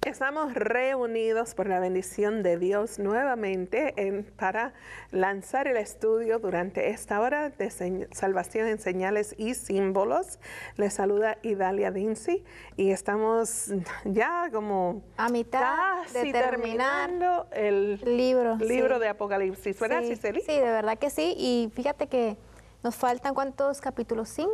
Estamos reunidos por la bendición de Dios nuevamente para lanzar el estudio durante esta hora de salvación en señales y símbolos. Les saluda Idalia Dinsi y estamos ya como a mitad casi de terminar terminando el libro de Apocalipsis, ¿verdad, Ciseli? Sí, de verdad que sí. Y fíjate que nos faltan, ¿cuántos capítulos? ¿5?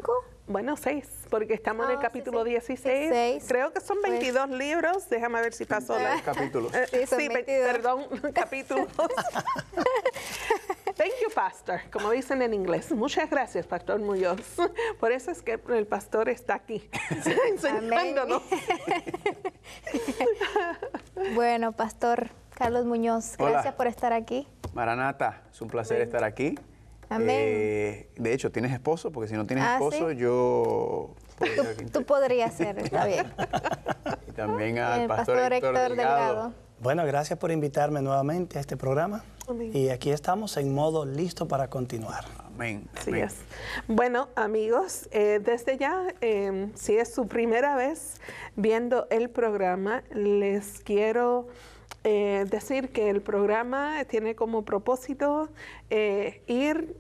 Bueno, 6, porque estamos en el capítulo 16. 6. Creo que son 22 libros. Déjame ver si pasó la... capítulos. Sí, perdón, capítulos. Thank you, Pastor, como dicen en inglés. Muchas gracias, Pastor Muñoz. Por eso es que el pastor está aquí, enseñándonos. Bueno, Pastor Carlos Muñoz, gracias Hola. por estar aquí. Maranata, es un placer estar aquí. Amén. De hecho, ¿tienes esposo? Porque si no tienes esposo, ¿sí? yo... Tú podrías ser, está bien. Y también al El pastor Héctor Delgado. Bueno, gracias por invitarme nuevamente a este programa. Amén. Y aquí estamos en modo listo para continuar. Amén. Así amén. es. Bueno, amigos, desde ya, si es su primera vez viendo el programa, les quiero decir que el programa tiene como propósito ir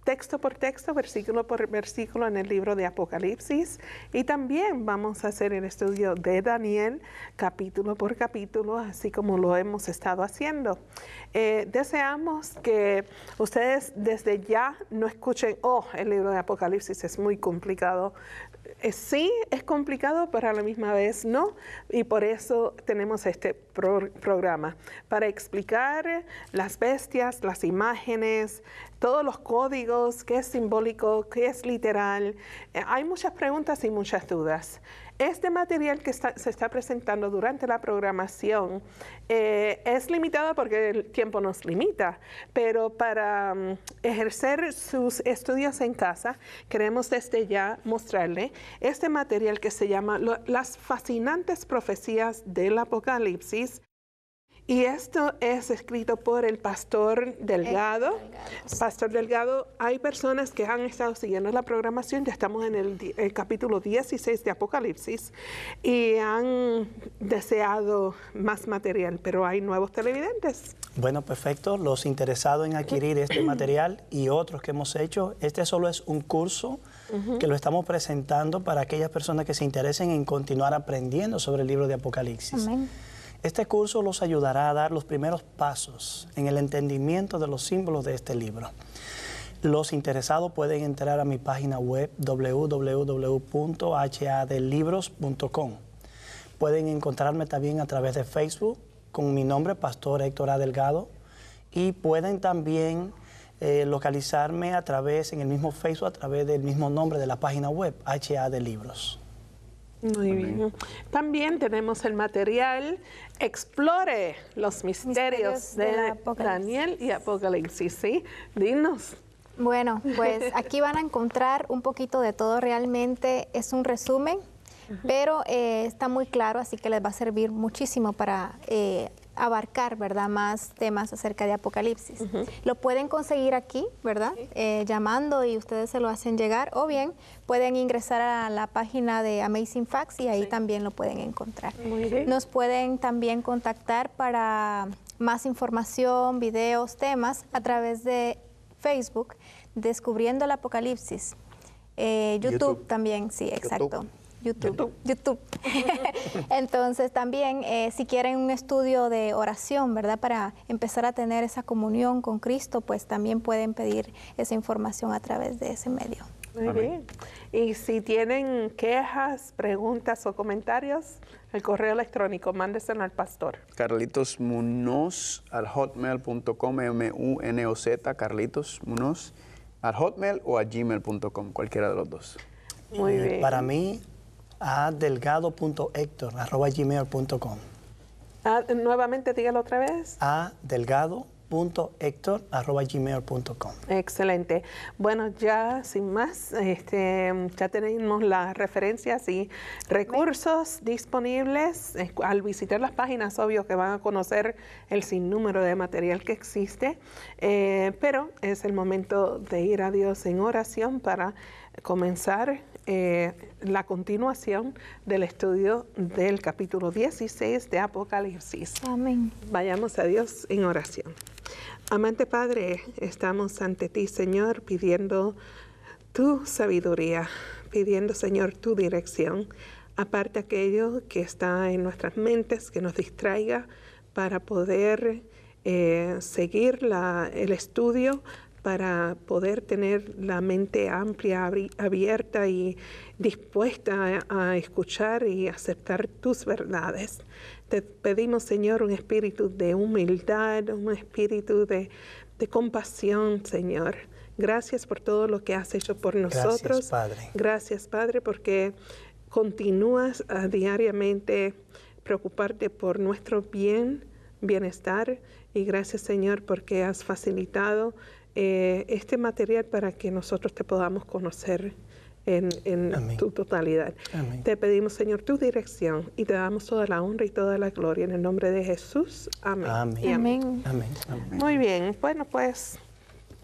texto por texto, versículo por versículo en el libro de Apocalipsis, y también vamos a hacer el estudio de Daniel capítulo por capítulo, así como lo hemos estado haciendo. Deseamos que ustedes desde ya no escuchen, el libro de Apocalipsis es muy complicado. Sí, es complicado, pero a la misma vez no, y por eso tenemos este programa, para explicar las bestias, las imágenes, todos los códigos, qué es simbólico, qué es literal. Hay muchas preguntas y muchas dudas. Este material que se está presentando durante la programación es limitado porque el tiempo nos limita, pero para ejercer sus estudios en casa, queremos desde ya mostrarle este material que se llama Las fascinantes profecías del Apocalipsis. Y esto es escrito por el Pastor Delgado. Pastor Delgado, hay personas que han estado siguiendo la programación, ya estamos en el capítulo 16 de Apocalipsis, y han deseado más material, pero hay nuevos televidentes. Bueno, perfecto. Los interesados en adquirir este material y otros que hemos hecho, este solo es un curso que lo estamos presentando para aquellas personas que se interesen en continuar aprendiendo sobre el libro de Apocalipsis. Amén. Este curso los ayudará a dar los primeros pasos en el entendimiento de los símbolos de este libro. Los interesados pueden entrar a mi página web www.hadlibros.com. Pueden encontrarme también a través de Facebook con mi nombre, Pastor Héctor A. Delgado, y pueden también localizarme a través, en el mismo Facebook, a través del mismo nombre de la página web, HAD Libros. Muy bien. También tenemos el material Explore los misterios de Daniel y Apocalipsis. ¿Sí? Dinos. Bueno, pues aquí van a encontrar un poquito de todo. Realmente es un resumen, pero está muy claro, así que les va a servir muchísimo para abarcar, ¿verdad?, más temas acerca de Apocalipsis. Lo pueden conseguir aquí, ¿verdad?, llamando y ustedes se lo hacen llegar, o bien pueden ingresar a la página de Amazing Facts y ahí también lo pueden encontrar. Muy bien. Nos pueden también contactar para más información, videos, temas a través de Facebook, Descubriendo el Apocalipsis. YouTube también, sí, exacto. YouTube. Entonces también si quieren un estudio de oración, ¿verdad?, para empezar a tener esa comunión con Cristo, pues también pueden pedir esa información a través de ese medio. Muy bien. Y si tienen quejas, preguntas o comentarios, el correo electrónico, mándeselo al pastor. Carlitos Munoz al hotmail.com, M-U-N-O-Z, Carlitos Munoz al hotmail o a gmail.com, cualquiera de los dos. Muy bien. Para mí, adelgado.hector@gmail.com. Nuevamente, dígalo otra vez. adelgado.hector@gmail.com. Excelente. Bueno, ya sin más, ya tenemos las referencias y recursos disponibles. Al visitar las páginas, obvio que van a conocer el sinnúmero de material que existe, pero es el momento de ir a Dios en oración para comenzar la continuación del estudio del capítulo 16 de Apocalipsis. Amén. Vayamos a Dios en oración. Amante Padre, estamos ante ti, Señor, pidiendo tu sabiduría, pidiendo, Señor, tu dirección. Aparte aquello que está en nuestras mentes, que nos distraiga para poder seguir el estudio, para poder tener la mente amplia, abierta y dispuesta a escuchar y aceptar tus verdades. Te pedimos, Señor, un espíritu de humildad, un espíritu de compasión, Señor. Gracias por todo lo que has hecho por nosotros. Gracias, Padre. Gracias, Padre, porque continúas diariamente preocuparte por nuestro bienestar. Y gracias, Señor, porque has facilitado este material para que nosotros te podamos conocer en tu totalidad. Amén. Te pedimos, Señor, tu dirección y te damos toda la honra y toda la gloria en el nombre de Jesús. Amén. Amén. Y Amén. Amén. Amén. Muy bien, bueno, pues,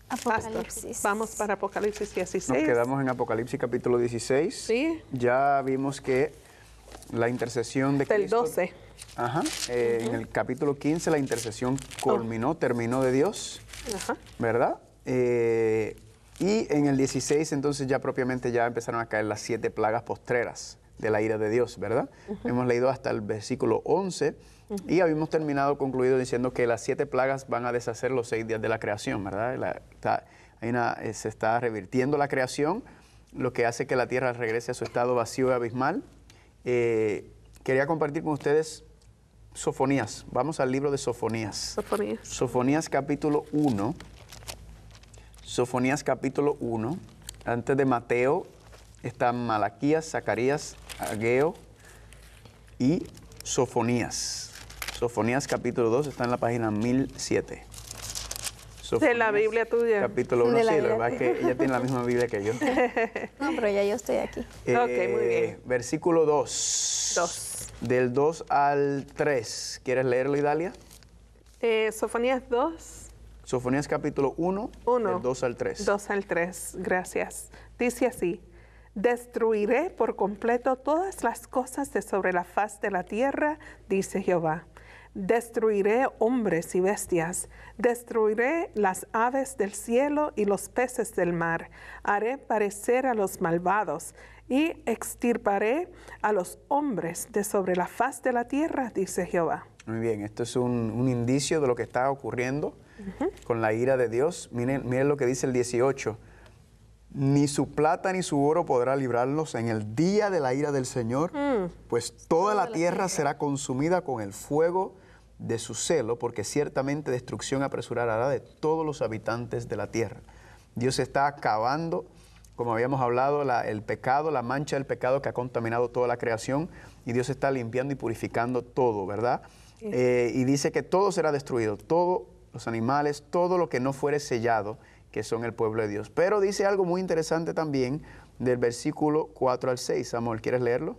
Pastor, Apocalipsis. vamos para Apocalipsis 16. Nos quedamos en Apocalipsis capítulo 16. Sí. Ya vimos que la intercesión de Del Cristo... 12. Ajá. En el capítulo 15 la intercesión terminó de Dios, Ajá. ¿verdad? Y en el 16 entonces ya propiamente ya empezaron a caer las 7 plagas postreras de la ira de Dios, ¿verdad? Hemos leído hasta el versículo 11 y habíamos concluido diciendo que las 7 plagas van a deshacer los 6 días de la creación, ¿verdad? Se está revirtiendo la creación, lo que hace que la tierra regrese a su estado vacío y abismal. Quería compartir con ustedes Sofonías. Vamos al libro de Sofonías. Sofonías. Sofonías capítulo 1. Sofonías capítulo 1. Antes de Mateo están Malaquías, Zacarías, Ageo y Sofonías. Sofonías capítulo 2 está en la página 1007. De la Biblia tuya. Capítulo 1, De sí, la la Biblia verdad es que ella tiene la misma Biblia que yo. No, pero ya yo estoy aquí. Ok, muy bien. Versículo 2. 2. Del 2 al 3. ¿Quieres leerlo, Idalia? Sofonías 2. Sofonías capítulo 1, 1. del 2 al 3. 2 al 3, gracias. Dice así: destruiré por completo todas las cosas de sobre la faz de la tierra, dice Jehová. Destruiré hombres y bestias, destruiré las aves del cielo y los peces del mar. Haré parecer a los malvados y extirparé a los hombres de sobre la faz de la tierra, dice Jehová. Muy bien, esto es un indicio de lo que está ocurriendo con la ira de Dios. Miren lo que dice el 18. Ni su plata ni su oro podrá librarlos en el día de la ira del Señor, pues toda la tierra será consumida con el fuego de su celo, porque ciertamente destrucción apresurará de todos los habitantes de la tierra. Dios está acabando, como habíamos hablado, el pecado, la mancha del pecado que ha contaminado toda la creación, y Dios está limpiando y purificando todo, ¿verdad? Y dice que todo será destruido, todos los animales, todo lo que no fuere sellado, que son el pueblo de Dios. Pero dice algo muy interesante también del versículo 4 al 6. Samuel, ¿quieres leerlo?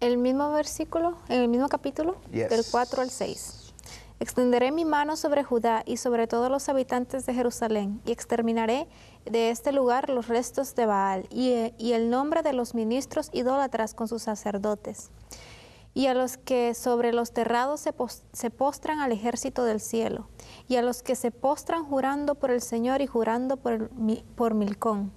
El mismo versículo, en el mismo capítulo, Yes. del 4 al 6. Extenderé mi mano sobre Judá y sobre todos los habitantes de Jerusalén, y exterminaré de este lugar los restos de Baal y el nombre de los ministros idólatras con sus sacerdotes, y a los que sobre los terrados se postran al ejército del cielo, y a los que se postran jurando por el Señor y jurando por Milcón.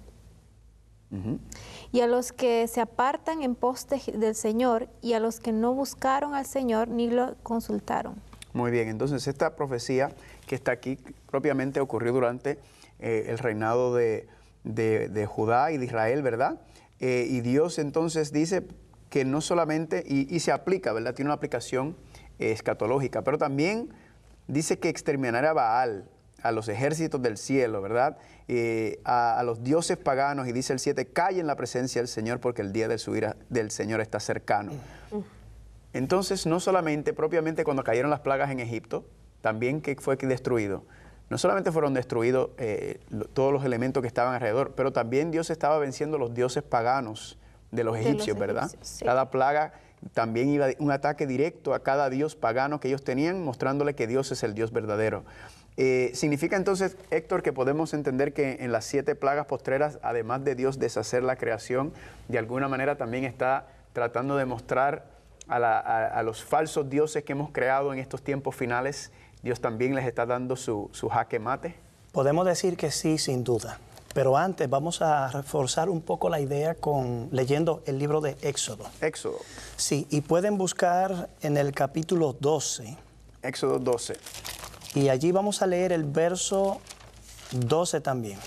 Y a los que se apartan en pos del Señor, y a los que no buscaron al Señor ni lo consultaron. Muy bien, entonces esta profecía que está aquí propiamente ocurrió durante el reinado de Judá y de Israel, ¿verdad? Y Dios entonces dice que no solamente, y se aplica, ¿verdad? Tiene una aplicación escatológica, pero también dice que exterminará a Baal, a los ejércitos del cielo, ¿verdad? A los dioses paganos, y dice el 7, calle en la presencia del Señor porque el día de su ira del Señor está cercano. Entonces, no solamente propiamente cuando cayeron las plagas en Egipto, también que fue destruido. No solamente fueron destruidos todos los elementos que estaban alrededor, pero también Dios estaba venciendo los dioses paganos de los egipcios, ¿verdad? Sí. Cada plaga también iba un ataque directo a cada dios pagano que ellos tenían, mostrándole que Dios es el Dios verdadero. Significa entonces, Héctor, que podemos entender que en las 7 plagas postreras, además de Dios deshacer la creación, de alguna manera también está tratando de mostrar a los falsos dioses que hemos creado en estos tiempos finales, Dios también les está dando su jaque mate. Podemos decir que sí, sin duda. Pero antes vamos a reforzar un poco la idea leyendo el libro de Éxodo. Éxodo. Sí, y pueden buscar en el capítulo 12. Éxodo 12. Y allí vamos a leer el verso 12 también.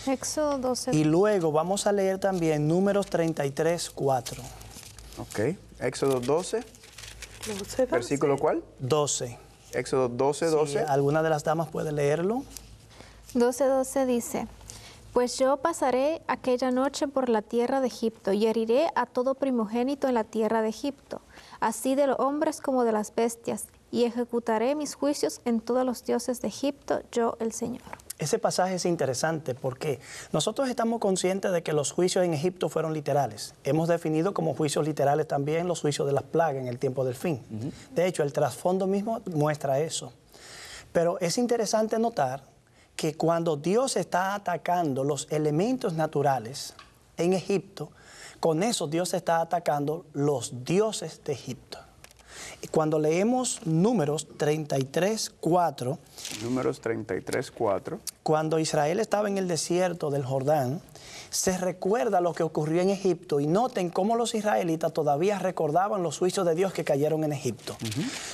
Éxodo 12. Y luego vamos a leer también Números 33, 4. Ok. Éxodo 12. 12. ¿Versículo cuál? 12. Éxodo 12, 12. Si alguna de las damas puede leerlo. 12:12 dice: Pues yo pasaré aquella noche por la tierra de Egipto y heriré a todo primogénito en la tierra de Egipto, así de los hombres como de las bestias, y ejecutaré mis juicios en todos los dioses de Egipto, yo el Señor. Ese pasaje es interesante porque nosotros estamos conscientes de que los juicios en Egipto fueron literales. Hemos definido como juicios literales también los juicios de las plagas en el tiempo del fin. De hecho, el trasfondo mismo muestra eso. Pero es interesante notar que cuando Dios está atacando los elementos naturales en Egipto, con eso Dios está atacando los dioses de Egipto. Y cuando leemos Números 33, 4, Números 33, 4. cuando Israel estaba en el desierto del Jordán, se recuerda lo que ocurrió en Egipto y noten cómo los israelitas todavía recordaban los juicios de Dios que cayeron en Egipto.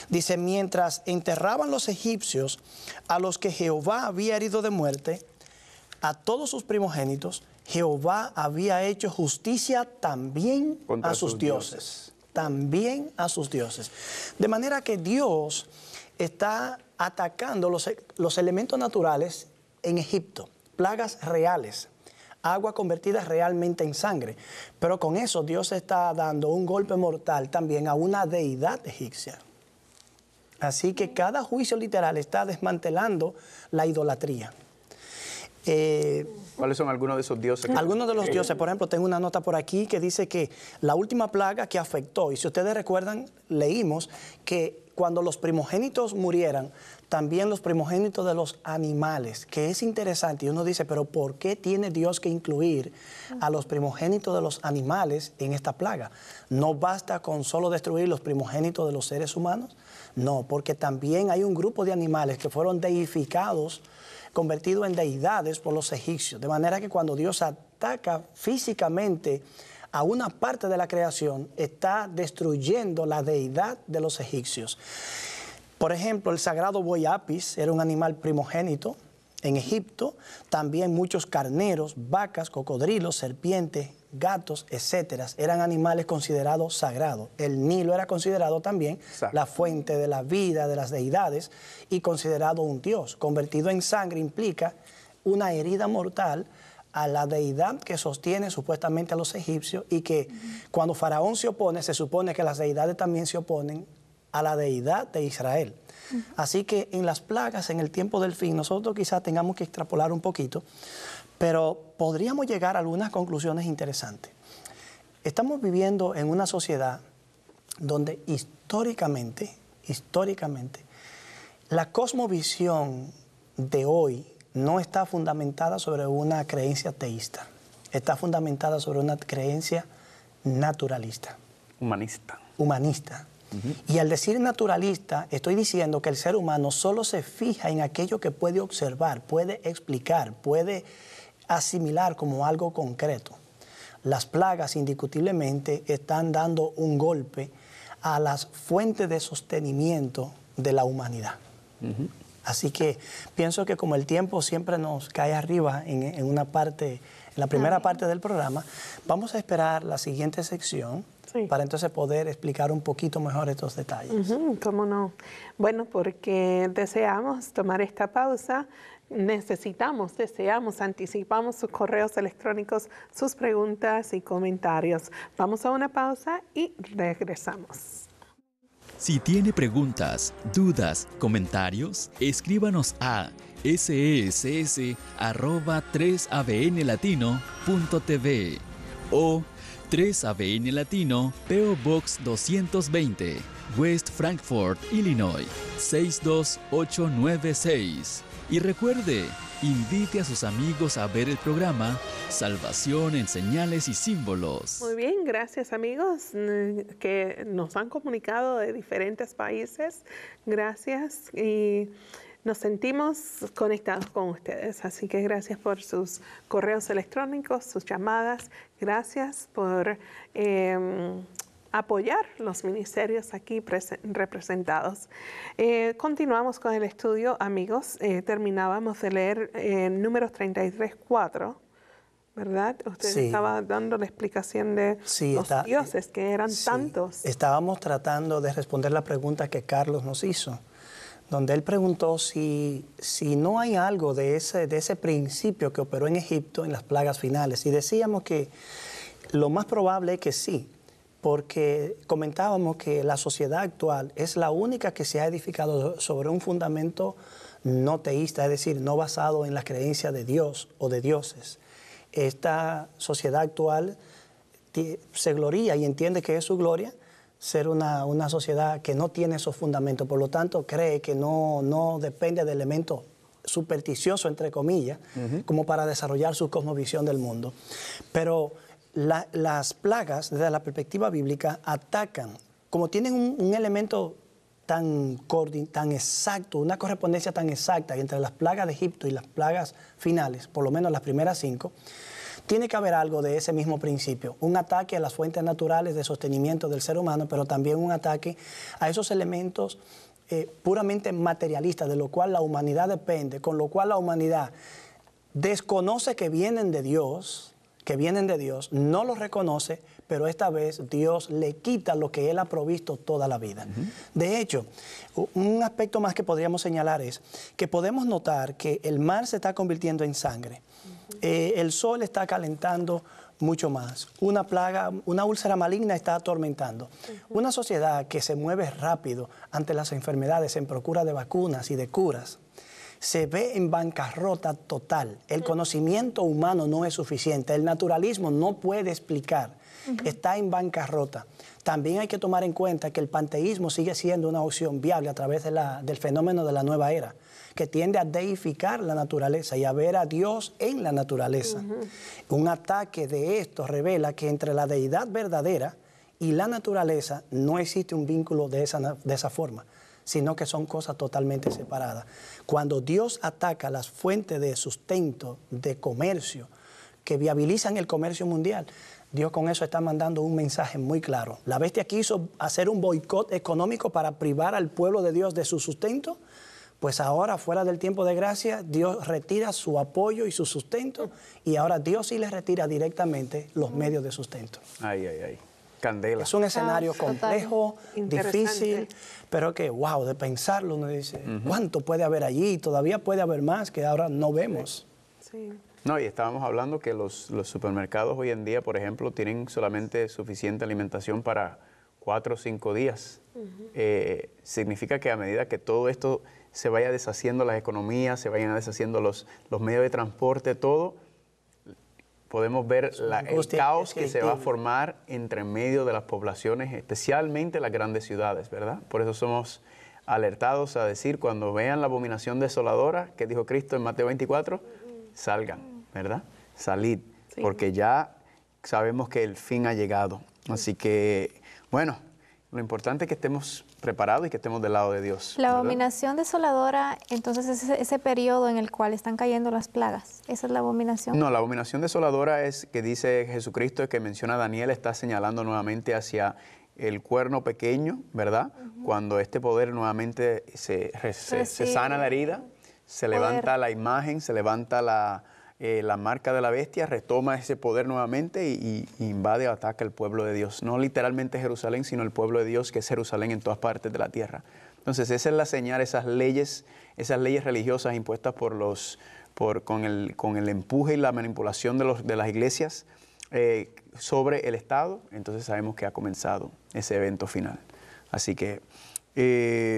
Dice, mientras enterraban los egipcios a los que Jehová había herido de muerte, a todos sus primogénitos, Jehová había hecho justicia también contra a sus dioses. También a sus dioses. De manera que Dios está atacando los elementos naturales en Egipto, plagas reales, agua convertida realmente en sangre. Pero con eso Dios está dando un golpe mortal también a una deidad egipcia. Así que cada juicio literal está desmantelando la idolatría. ¿Cuáles son algunos de esos dioses? Algunos de los dioses, por ejemplo, tengo una nota por aquí que dice que la última plaga que afectó, y si ustedes recuerdan, leímos que cuando los primogénitos murieran, también los primogénitos de los animales, que es interesante. Y uno dice, pero ¿por qué tiene Dios que incluir a los primogénitos de los animales en esta plaga? ¿No basta con solo destruir los primogénitos de los seres humanos? No, porque también hay un grupo de animales que fueron deificados, convertidos en deidades por los egipcios. De manera que cuando Dios ataca físicamente a una parte de la creación, está destruyendo la deidad de los egipcios. Por ejemplo, el sagrado buey apis era un animal primogénito en Egipto. También muchos carneros, vacas, cocodrilos, serpientes, gatos, etcétera, eran animales considerados sagrados. El Nilo era considerado también la fuente de la vida de las deidades y considerado un dios. Convertido en sangre implica una herida mortal a la deidad que sostiene supuestamente a los egipcios y que cuando Faraón se opone, se supone que las deidades también se oponen a la deidad de Israel. Así que en las plagas, en el tiempo del fin, nosotros quizás tengamos que extrapolar un poquito, pero podríamos llegar a algunas conclusiones interesantes. Estamos viviendo en una sociedad donde históricamente, la cosmovisión de hoy no está fundamentada sobre una creencia teísta, está fundamentada sobre una creencia naturalista. Humanista. Y al decir naturalista, estoy diciendo que el ser humano solo se fija en aquello que puede observar, puede explicar, puede asimilar como algo concreto. Las plagas indiscutiblemente están dando un golpe a las fuentes de sostenimiento de la humanidad. Así que pienso que como el tiempo siempre nos cae arriba en una parte, en la primera parte del programa, vamos a esperar la siguiente sección para entonces poder explicar un poquito mejor estos detalles. ¿Cómo no? Bueno, porque deseamos tomar esta pausa, anticipamos sus correos electrónicos, sus preguntas y comentarios. Vamos a una pausa y regresamos. Si tiene preguntas, dudas, comentarios, escríbanos a sess@3abnlatino.tv o 3 ABN Latino, P.O. Box 220, West Frankfort, Illinois, 62896. Y recuerde, invite a sus amigos a ver el programa Salvación en Señales y Símbolos. Muy bien, gracias amigos que nos han comunicado de diferentes países. Gracias y nos sentimos conectados con ustedes. Así que gracias por sus correos electrónicos, sus llamadas. Gracias por apoyar los ministerios aquí representados. Continuamos con el estudio, amigos. Terminábamos de leer números 33:4, ¿verdad? Usted Sí. estaba dando la explicación de los dioses, que eran tantos. Estábamos tratando de responder la pregunta que Carlos nos hizo, donde él preguntó si no hay algo de ese principio que operó en Egipto en las plagas finales. Y decíamos que lo más probable es que sí, porque comentábamos que la sociedad actual es la única que se ha edificado sobre un fundamento no teísta, es decir, no basado en la creencia de Dios o de dioses. Esta sociedad actual se gloría y entiende que es su gloria ser una sociedad que no tiene esos fundamentos, por lo tanto cree que no depende de elementos supersticiosos, entre comillas, como para desarrollar su cosmovisión del mundo. Pero las plagas, desde la perspectiva bíblica, atacan, como tienen un elemento tan exacto, una correspondencia tan exacta entre las plagas de Egipto y las plagas finales, por lo menos las primeras 5, tiene que haber algo de ese mismo principio, un ataque a las fuentes naturales de sostenimiento del ser humano, pero también un ataque a esos elementos puramente materialistas, de lo cual la humanidad depende, con lo cual la humanidad desconoce que vienen de Dios, no los reconoce, pero esta vez Dios le quita lo que Él ha provisto toda la vida. De hecho, un aspecto más que podríamos señalar es que podemos notar que el mar se está convirtiendo en sangre. El sol está calentando mucho más. Una plaga, una úlcera maligna está atormentando. Una sociedad que se mueve rápido ante las enfermedades en procura de vacunas y de curas, se ve en bancarrota total. El conocimiento humano no es suficiente. El naturalismo no puede explicar. Está en bancarrota. También hay que tomar en cuenta que el panteísmo sigue siendo una opción viable a través del fenómeno de la nueva era, que tiende a deificar la naturaleza y a ver a Dios en la naturaleza. Un ataque de esto revela que entre la deidad verdadera y la naturaleza no existe un vínculo de esa forma, sino que son cosas totalmente separadas. Cuando Dios ataca las fuentes de sustento, de comercio, que viabilizan el comercio mundial, Dios con eso está mandando un mensaje muy claro. La bestia quiso hacer un boicot económico para privar al pueblo de Dios de su sustento, pues ahora, fuera del tiempo de gracia, Dios retira su apoyo y su sustento, y ahora Dios sí les retira directamente los medios de sustento. Ay. Candela. Es un escenario complejo, difícil, Interesante. pero que, wow, de pensarlo, uno dice, ¿cuánto puede haber allí? Todavía puede haber más que ahora no vemos. Sí. No, y estábamos hablando que los supermercados hoy en día, por ejemplo, tienen solamente suficiente alimentación para 4 o 5 días. Significa que a medida que todo esto se vaya deshaciendo, las economías, se vayan deshaciendo los medios de transporte, todo, podemos ver el caos que se va a formar entre medio de las poblaciones, especialmente las grandes ciudades, ¿verdad? Por eso somos alertados a decir, cuando vean la abominación desoladora que dijo Cristo en Mateo 24, salgan, ¿verdad? Salid, Sí. porque ya sabemos que el fin ha llegado. Así que, bueno, lo importante es que estemos preparados y que estemos del lado de Dios. La ¿verdad? abominación desoladora, entonces, es ese periodo en el cual están cayendo las plagas. ¿Esa es la abominación? No, la abominación desoladora es que dice Jesucristo, que menciona Daniel, está señalando nuevamente hacia el cuerno pequeño, ¿verdad? Cuando este poder nuevamente se sana la herida, se levanta la imagen, se levanta la marca de la bestia, retoma ese poder nuevamente y invade o ataca el pueblo de Dios. No literalmente Jerusalén, sino el pueblo de Dios, que es Jerusalén en todas partes de la tierra. Entonces esa es la señal, esas leyes religiosas impuestas con el empuje y la manipulación de las iglesias sobre el Estado. Entonces sabemos que ha comenzado ese evento final. Así que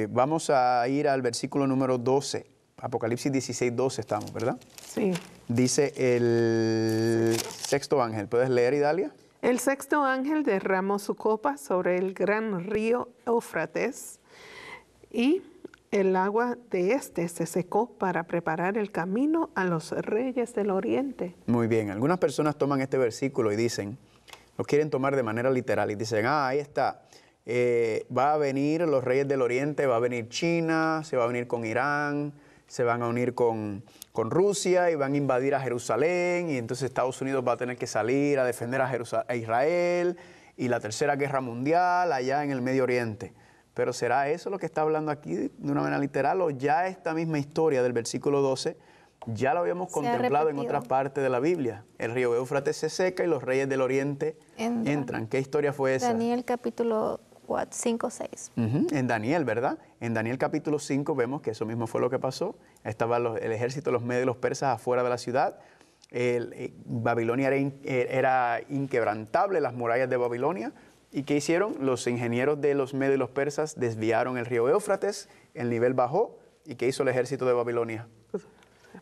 vamos a ir al versículo número 12. Apocalipsis 16:12 estamos, ¿verdad? Sí. Dice el sexto ángel. ¿Puedes leer, Idalia? El sexto ángel derramó su copa sobre el gran río Éufrates y el agua de este se secó para preparar el camino a los reyes del oriente. Muy bien, algunas personas toman este versículo y dicen, lo quieren tomar de manera literal y dicen, ahí está, va a venir los reyes del oriente, va a venir China, se va a unir con Irán, se van a unir con Rusia y van a invadir a Jerusalén y entonces Estados Unidos va a tener que salir a defender a Israel y la tercera guerra mundial allá en el Medio Oriente. Pero ¿será eso lo que está hablando aquí de una manera literal o ya esta misma historia del versículo 12 ya lo habíamos contemplado en otras partes de la Biblia? El río Éufrates se seca y los reyes del oriente entran. ¿Qué historia fue esa? Daniel capítulo 5, 6. En Daniel, ¿verdad? En Daniel capítulo 5 vemos que eso mismo fue lo que pasó. Estaba el ejército de los medios y los persas afuera de la ciudad. Babilonia era inquebrantable, las murallas de Babilonia. ¿Y qué hicieron? Los ingenieros de los medios y los persas desviaron el río Éufrates, el nivel bajó. ¿Y qué hizo el ejército de Babilonia?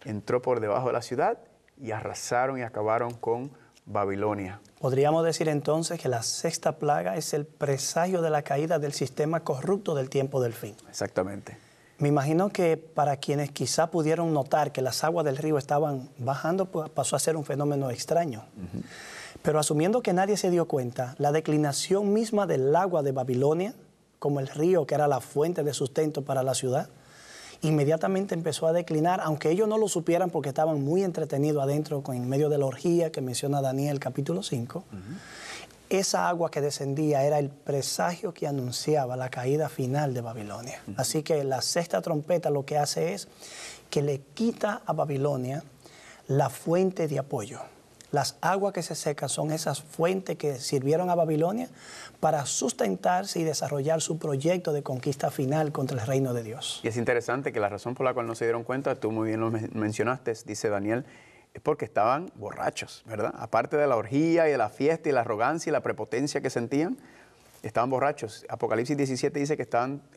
Entró por debajo de la ciudad y arrasaron y acabaron con Babilonia. Podríamos decir entonces que la sexta plaga es el presagio de la caída del sistema corrupto del tiempo del fin. Exactamente. Me imagino que para quienes quizá pudieron notar que las aguas del río estaban bajando, pues pasó a ser un fenómeno extraño. Pero asumiendo que nadie se dio cuenta, la declinación misma del agua de Babilonia, como el río que era la fuente de sustento para la ciudad, inmediatamente empezó a declinar, aunque ellos no lo supieran porque estaban muy entretenidos adentro en medio de la orgía que menciona Daniel capítulo 5. Esa agua que descendía era el presagio que anunciaba la caída final de Babilonia. Así que la sexta trompeta lo que hace es que le quita a Babilonia la fuente de apoyo. Las aguas que se secan son esas fuentes que sirvieron a Babilonia para sustentarse y desarrollar su proyecto de conquista final contra el reino de Dios. Y es interesante que la razón por la cual no se dieron cuenta, tú muy bien lo mencionaste, dice Daniel, es porque estaban borrachos, ¿verdad? Aparte de la orgía y de la fiesta y la arrogancia y la prepotencia que sentían, estaban borrachos. Apocalipsis 17 dice que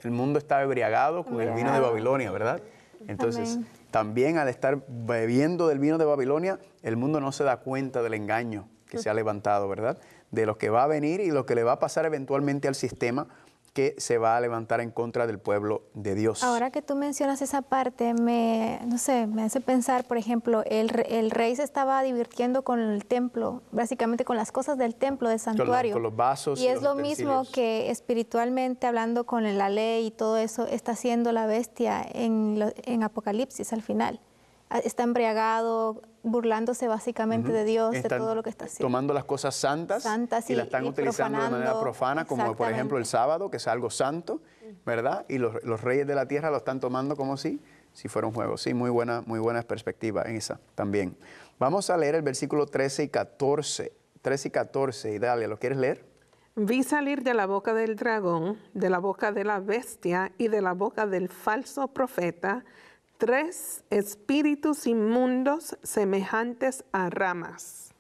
el mundo estaba embriagado con el vino de Babilonia, ¿verdad? Entonces, Amén. También al estar bebiendo del vino de Babilonia, el mundo no se da cuenta del engaño que se ha levantado, ¿verdad? De lo que va a venir y lo que le va a pasar eventualmente al sistema que se va a levantar en contra del pueblo de Dios. Ahora que tú mencionas esa parte, me hace pensar, por ejemplo, el rey se estaba divirtiendo con el templo, básicamente con las cosas del templo, del santuario. Con los vasos. Y es los lo mismo utensilios. que espiritualmente hablando con la ley y todo eso está haciendo la bestia en Apocalipsis al final. Está embriagado, burlándose básicamente de Dios, de todo lo que está haciendo. Tomando las cosas santas y la están utilizando de manera profana, como por ejemplo el sábado, que es algo santo, ¿verdad? Y los reyes de la tierra lo están tomando como si fuera un juego. Sí, muy buena perspectiva en esa también. Vamos a leer el versículo 13 y 14. 13 y 14, y dale, ¿lo quieres leer? Vi salir de la boca del dragón, de la boca de la bestia y de la boca del falso profeta 3 espíritus inmundos semejantes a ranas.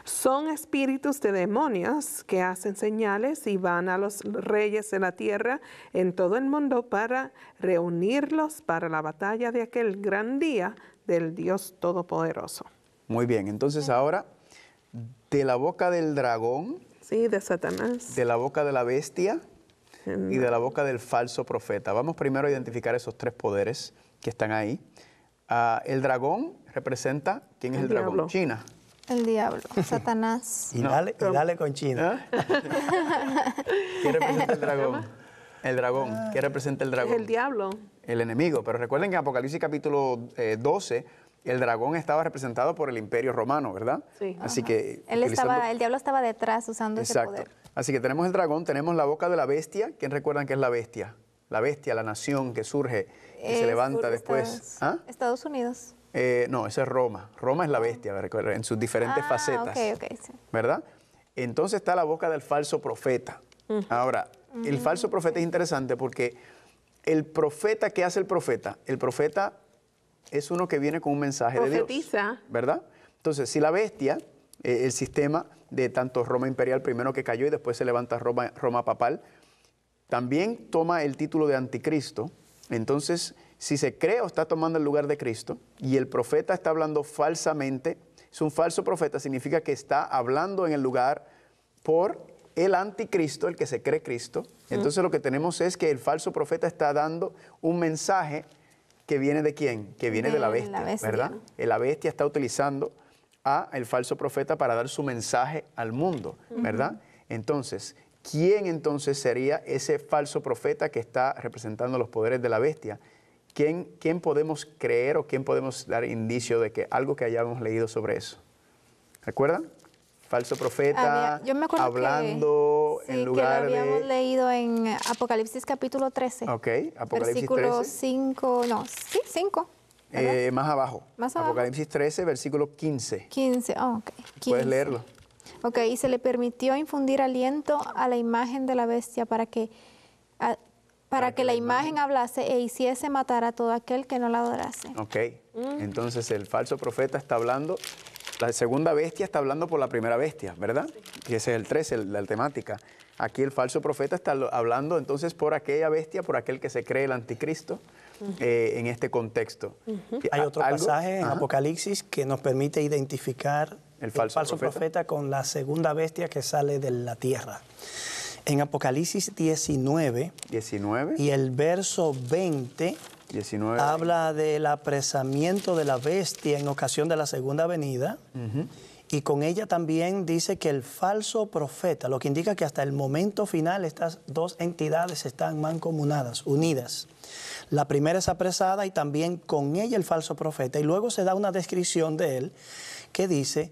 Son espíritus de demonios que hacen señales y van a los reyes de la tierra en todo el mundo para reunirlos para la batalla de aquel gran día del Dios Todopoderoso. Muy bien, entonces ahora, de la boca del dragón, Sí, de Satanás. de la boca de la bestia y de la boca del falso profeta. Vamos primero a identificar esos 3 poderes que están ahí. El dragón representa, ¿quién es el dragón? diablo. China. El diablo, Satanás. Y dale con China. ¿Qué representa el dragón? El dragón. ¿Qué representa el dragón? El diablo. El enemigo. Pero recuerden que en Apocalipsis capítulo 12, el dragón estaba representado por el Imperio Romano, ¿verdad? Sí. Así que El diablo estaba detrás usando ese poder. Así que tenemos el dragón, tenemos la boca de la bestia. ¿Quién recuerdan que es la bestia? La bestia, la nación que surge y se levanta después. Estados Unidos. No, esa es Roma. Roma es la bestia, recuerden, en sus diferentes facetas. Sí. ¿Verdad? Entonces está la boca del falso profeta. Ahora, el falso profeta es interesante porque el profeta, ¿qué hace el profeta? El profeta es uno que viene con un mensaje de Dios. Profetiza. ¿Verdad? Entonces, si la bestia, el sistema de tanto Roma imperial primero que cayó y después se levanta Roma papal, también toma el título de anticristo. Entonces, si se cree o está tomando el lugar de Cristo y el profeta está hablando falsamente, Es un falso profeta, significa que está hablando en el lugar por el anticristo, el que se cree Cristo. Entonces lo que tenemos es que el falso profeta está dando un mensaje que viene ¿de quién? Que viene de la bestia, ¿verdad? La bestia está utilizando a el falso profeta para dar su mensaje al mundo, ¿verdad? Entonces, ¿quién entonces sería ese falso profeta que está representando los poderes de la bestia? ¿Quién podemos creer o quién podemos dar indicio de que algo que hayamos leído sobre eso? ¿Recuerdan? Falso profeta, yo me acuerdo hablando que, en lugar que lo habíamos leído en Apocalipsis capítulo 13. Ok, Apocalipsis versículo 13. 5, no, sí, 5. Más abajo. Más abajo. Apocalipsis 13, versículo 15. 15, ok. 15. Puedes leerlo. Ok, y se le permitió infundir aliento a la imagen de la bestia para que la imagen hablase e hiciese matar a todo aquel que no la adorase. Ok, entonces el falso profeta está hablando, la segunda bestia está hablando por la primera bestia, ¿verdad? Que ese es el 13, la temática. Aquí el falso profeta está hablando entonces por aquella bestia, por aquel que se cree el anticristo en este contexto. Hay otro pasaje en Apocalipsis que nos permite identificar el falso profeta con la segunda bestia que sale de la tierra. En Apocalipsis 19 y el verso 20 habla del apresamiento de la bestia en ocasión de la segunda venida. Y con ella también dice que el falso profeta, lo que indica que hasta el momento final estas dos entidades están mancomunadas, unidas. La primera es apresada y también con ella el falso profeta. Y luego se da una descripción de él que dice,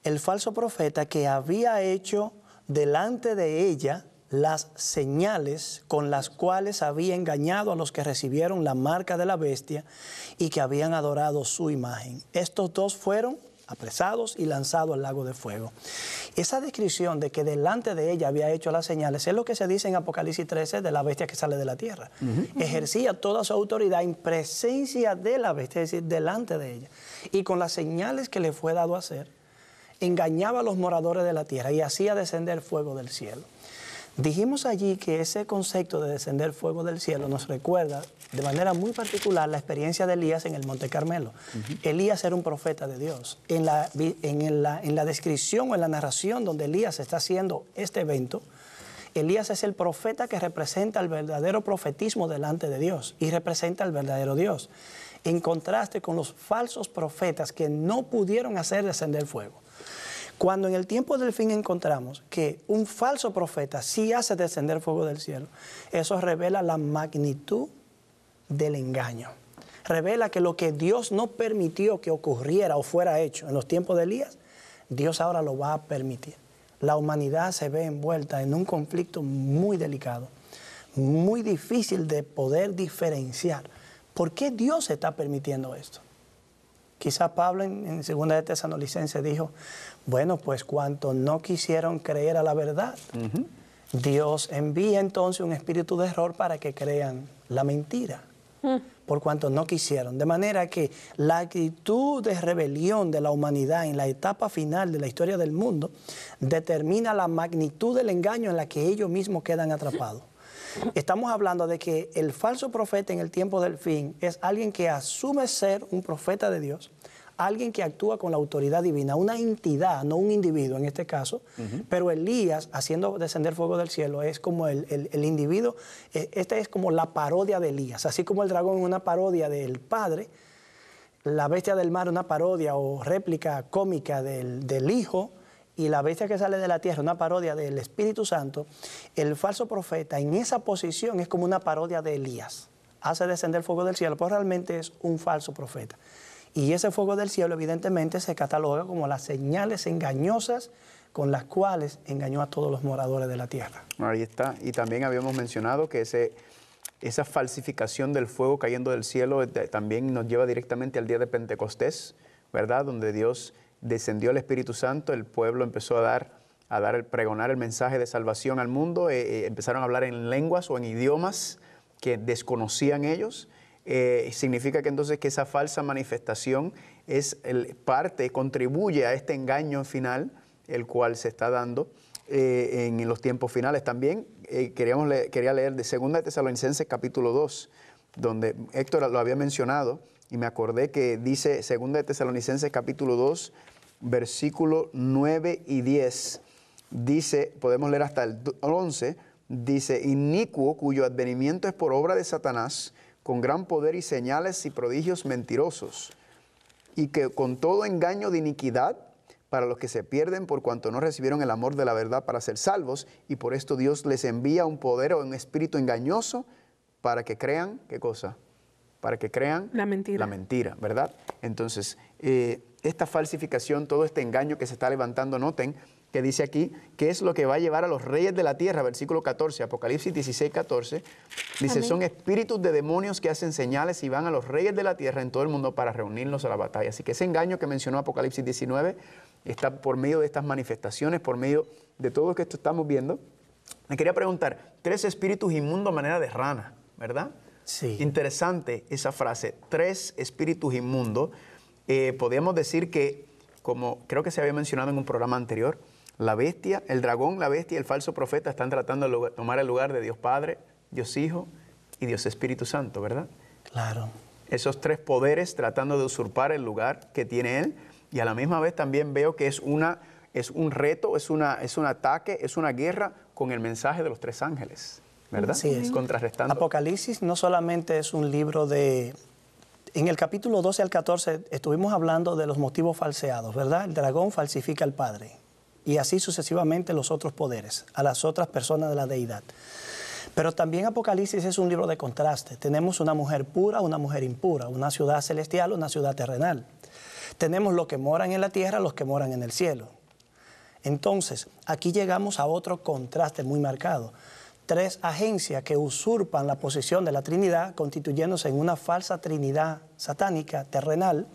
el falso profeta que había hecho delante de ella las señales con las cuales había engañado a los que recibieron la marca de la bestia y que habían adorado su imagen. Estos dos fueron apresados y lanzados al lago de fuego. Esa descripción de que delante de ella había hecho las señales es lo que se dice en Apocalipsis 13 de la bestia que sale de la tierra. Ejercía toda su autoridad en presencia de la bestia, es decir, delante de ella. Y con las señales que le fue dado a hacer, engañaba a los moradores de la tierra y hacía descender fuego del cielo. Dijimos allí que ese concepto de descender fuego del cielo nos recuerda de manera muy particular la experiencia de Elías en el Monte Carmelo. Elías era un profeta de Dios. En la descripción o en la narración donde Elías está haciendo este evento, Elías es el profeta que representa el verdadero profetismo delante de Dios y representa al verdadero Dios, en contraste con los falsos profetas que no pudieron hacer descender fuego. Cuando en el tiempo del fin encontramos que un falso profeta sí hace descender fuego del cielo, eso revela la magnitud del engaño. Revela que lo que Dios no permitió que ocurriera o fuera hecho en los tiempos de Elías, Dios ahora lo va a permitir. La humanidad se ve envuelta en un conflicto muy delicado, muy difícil de poder diferenciar. ¿Por qué Dios está permitiendo esto? Quizá Pablo en 2 de Tesalonicenses dijo, bueno, pues cuanto no quisieron creer a la verdad, Dios envía entonces un espíritu de error para que crean la mentira, por cuanto no quisieron. De manera que la actitud de rebelión de la humanidad en la etapa final de la historia del mundo determina la magnitud del engaño en la que ellos mismos quedan atrapados. Estamos hablando de que el falso profeta en el tiempo del fin es alguien que asume ser un profeta de Dios, alguien que actúa con la autoridad divina, una entidad, no un individuo en este caso, pero Elías haciendo descender fuego del cielo es como el individuo, esta es como la parodia de Elías, así como el dragón es una parodia del Padre, la bestia del mar una parodia o réplica cómica del Hijo, y la bestia que sale de la tierra, una parodia del Espíritu Santo, el falso profeta en esa posición es como una parodia de Elías. Hace descender fuego del cielo, pero realmente es un falso profeta. Y ese fuego del cielo evidentemente se cataloga como las señales engañosas con las cuales engañó a todos los moradores de la tierra. Ahí está. Y también habíamos mencionado que esa falsificación del fuego cayendo del cielo también nos lleva directamente al día de Pentecostés, ¿verdad? Donde Dios descendió el Espíritu Santo, el pueblo empezó a pregonar el mensaje de salvación al mundo, empezaron a hablar en lenguas o en idiomas que desconocían ellos. Significa que entonces que esa falsa manifestación contribuye a este engaño final, el cual se está dando en los tiempos finales. También quería leer de 2 de Tesalonicenses capítulo 2, donde Héctor lo había mencionado, y me acordé que dice 2 de Tesalonicenses capítulo 2, versículo 9 y 10, dice, podemos leer hasta el 11, dice, inicuo cuyo advenimiento es por obra de Satanás, con gran poder y señales y prodigios mentirosos, y que con todo engaño de iniquidad para los que se pierden por cuanto no recibieron el amor de la verdad para ser salvos, y por esto Dios les envía un poder o un espíritu engañoso para que crean, ¿qué cosa? Para que crean la mentira. La mentira, ¿verdad? Entonces, esta falsificación, todo este engaño que se está levantando, noten que dice aquí, ¿qué es lo que va a llevar a los reyes de la tierra? Versículo 14, Apocalipsis 16, 14, dice, Amén. son espíritus de demonios que hacen señales y van a los reyes de la tierra en todo el mundo para reunirlos a la batalla. Así que ese engaño que mencionó Apocalipsis 19 está por medio de estas manifestaciones, por medio de todo lo que esto estamos viendo. Me quería preguntar, 3 espíritus inmundos a manera de rana, ¿verdad? Sí. Interesante esa frase, 3 espíritus inmundos. Podríamos decir que, como creo que se había mencionado en un programa anterior, la bestia, el dragón, la bestia y el falso profeta están tratando de tomar el lugar de Dios Padre, Dios Hijo y Dios Espíritu Santo, ¿verdad? Claro. Esos 3 poderes tratando de usurpar el lugar que tiene Él, y a la misma vez también veo que es un reto, es un ataque, es una guerra con el mensaje de los 3 ángeles, ¿verdad? Así es. Contrarrestando. Apocalipsis no solamente es un libro de... En el capítulo 12 al 14 estuvimos hablando de los motivos falseados, ¿verdad? El dragón falsifica al Padre y así sucesivamente los otros poderes, a las otras personas de la deidad. Pero también Apocalipsis es un libro de contraste. Tenemos una mujer pura, una mujer impura, una ciudad celestial, una ciudad terrenal. Tenemos los que moran en la tierra, los que moran en el cielo. Entonces, aquí llegamos a otro contraste muy marcado. 3 agencias que usurpan la posición de la Trinidad, constituyéndose en una falsa Trinidad satánica, terrenal,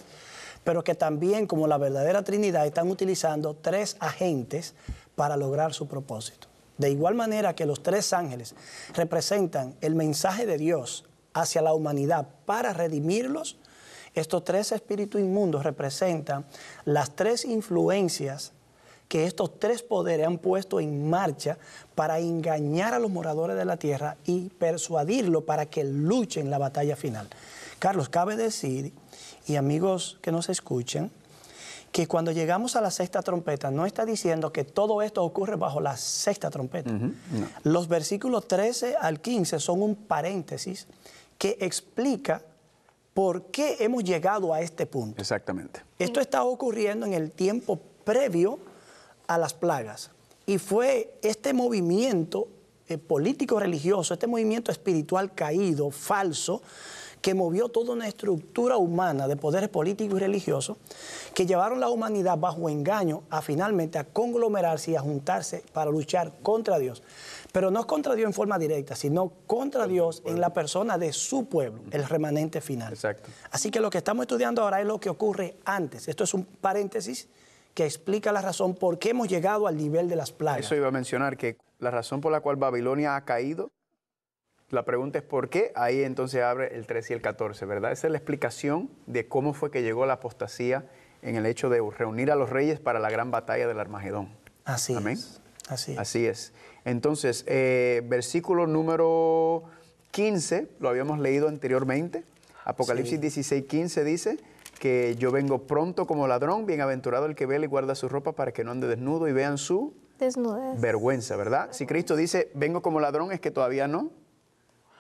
pero que también, como la verdadera Trinidad, están utilizando 3 agentes para lograr su propósito. De igual manera que los 3 ángeles representan el mensaje de Dios hacia la humanidad para redimirlos, estos 3 espíritus inmundos representan las 3 influencias que estos 3 poderes han puesto en marcha para engañar a los moradores de la tierra y persuadirlos para que luchen la batalla final. Carlos, cabe decir, y amigos que nos escuchan, que cuando llegamos a la 6ª trompeta, no está diciendo que todo esto ocurre bajo la 6ª trompeta. No. Los versículos 13 al 15 son un paréntesis que explica por qué hemos llegado a este punto. Exactamente. Esto está ocurriendo en el tiempo previo a las plagas. Y fue este movimiento político-religioso, este movimiento espiritual caído, falso, que movió toda una estructura humana de poderes políticos y religiosos que llevaron la humanidad bajo engaño a finalmente a conglomerarse y a juntarse para luchar contra Dios. Pero no contra Dios en forma directa, sino contra Dios en la persona de su pueblo, el remanente final. Exacto. Así que lo que estamos estudiando ahora es lo que ocurre antes. Esto es un paréntesis que explica la razón por qué hemos llegado al nivel de las plagas. Eso iba a mencionar, que la razón por la cual Babilonia ha caído, la pregunta es por qué. Ahí entonces abre el 13 y el 14, ¿verdad? Esa es la explicación de cómo fue que llegó la apostasía en el hecho de reunir a los reyes para la gran batalla del Armagedón. Así Amén. es. Así es. Así es. Entonces, versículo número 15, lo habíamos leído anteriormente. Apocalipsis 16, 15 dice que yo vengo pronto como ladrón, bienaventurado el que vela y guarda su ropa para que no ande desnudo y vean su Desnudez. vergüenza, ¿verdad? Si Cristo dice vengo como ladrón, es que todavía no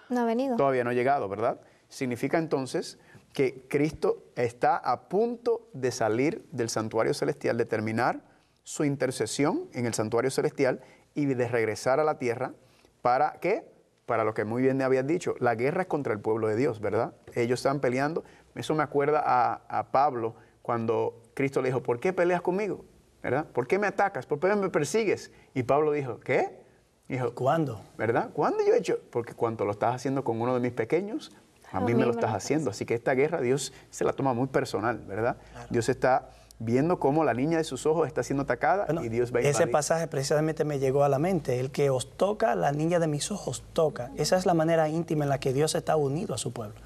No ha venido. ha llegado, ¿verdad? Significa entonces que Cristo está a punto de salir del santuario celestial, de terminar su intercesión en el santuario celestial y de regresar a la tierra. ¿Para qué? Para lo que muy bien me habías dicho, la guerra es contra el pueblo de Dios, ¿verdad? Ellos están peleando. Eso me acuerda a Pablo cuando Cristo le dijo, ¿por qué peleas conmigo? ¿Verdad? ¿Por qué me atacas? ¿Por qué me persigues? Y Pablo dijo, ¿qué? Dijo, ¿Cuándo? ¿verdad? ¿Cuándo yo he hecho? Porque cuando lo estás haciendo con uno de mis pequeños, a mí me lo estás haciendo. Así que esta guerra Dios se la toma muy personal, ¿verdad? Claro. Dios está viendo cómo la niña de sus ojos está siendo atacada, bueno, y Dios va a invadir. Ese pasaje precisamente me llegó a la mente. El que os toca, la niña de mis ojos toca. Esa es la manera íntima en la que Dios está unido a su pueblo.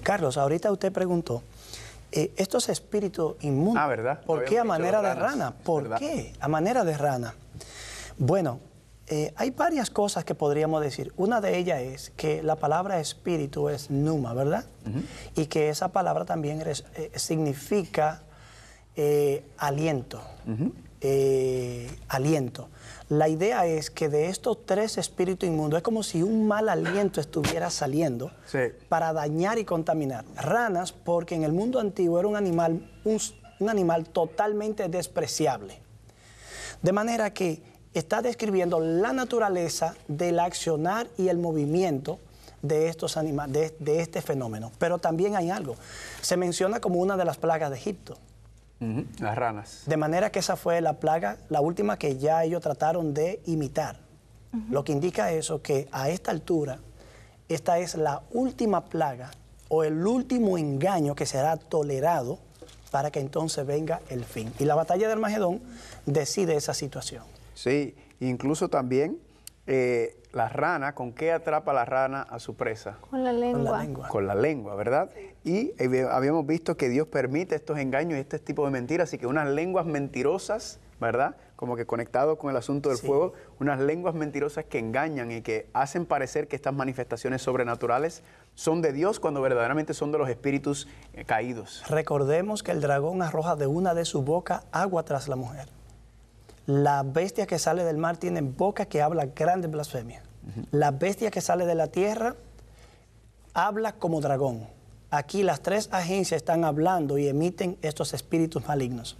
Carlos, ahorita usted preguntó, estos espíritus inmundos, ¿verdad? ¿por qué a manera de rana? ¿Por qué a manera de rana? Bueno, hay varias cosas que podríamos decir. Una de ellas es que la palabra espíritu es pneuma, ¿verdad? Y que esa palabra también significa aliento. Aliento. La idea es que de estos 3 espíritus inmundos es como si un mal aliento estuviera saliendo para dañar y contaminar. Ranas, porque en el mundo antiguo era un animal totalmente despreciable. De manera que está describiendo la naturaleza del accionar y el movimiento de estos animales, de este fenómeno. Pero también hay algo. Se menciona como una de las plagas de Egipto. Las ranas. De manera que esa fue la plaga, la última que ya ellos trataron de imitar. Lo que indica eso, que a esta altura, esta es la última plaga o el último engaño que será tolerado para que entonces venga el fin. Y la batalla de Armagedón decide esa situación. Sí, incluso también la rana, ¿con qué atrapa la rana a su presa? Con la lengua. Con la lengua. Con la lengua, ¿verdad? Y habíamos visto que Dios permite estos engaños y este tipo de mentiras, así que unas lenguas mentirosas, ¿verdad? Como que conectado con el asunto del fuego, unas lenguas mentirosas que engañan y que hacen parecer que estas manifestaciones sobrenaturales son de Dios cuando verdaderamente son de los espíritus caídos. Recordemos que el dragón arroja de una de su boca agua tras la mujer. La bestia que sale del mar tiene boca que habla grandes blasfemias. La bestia que sale de la tierra habla como dragón. Aquí las 3 agencias están hablando y emiten estos espíritus malignos.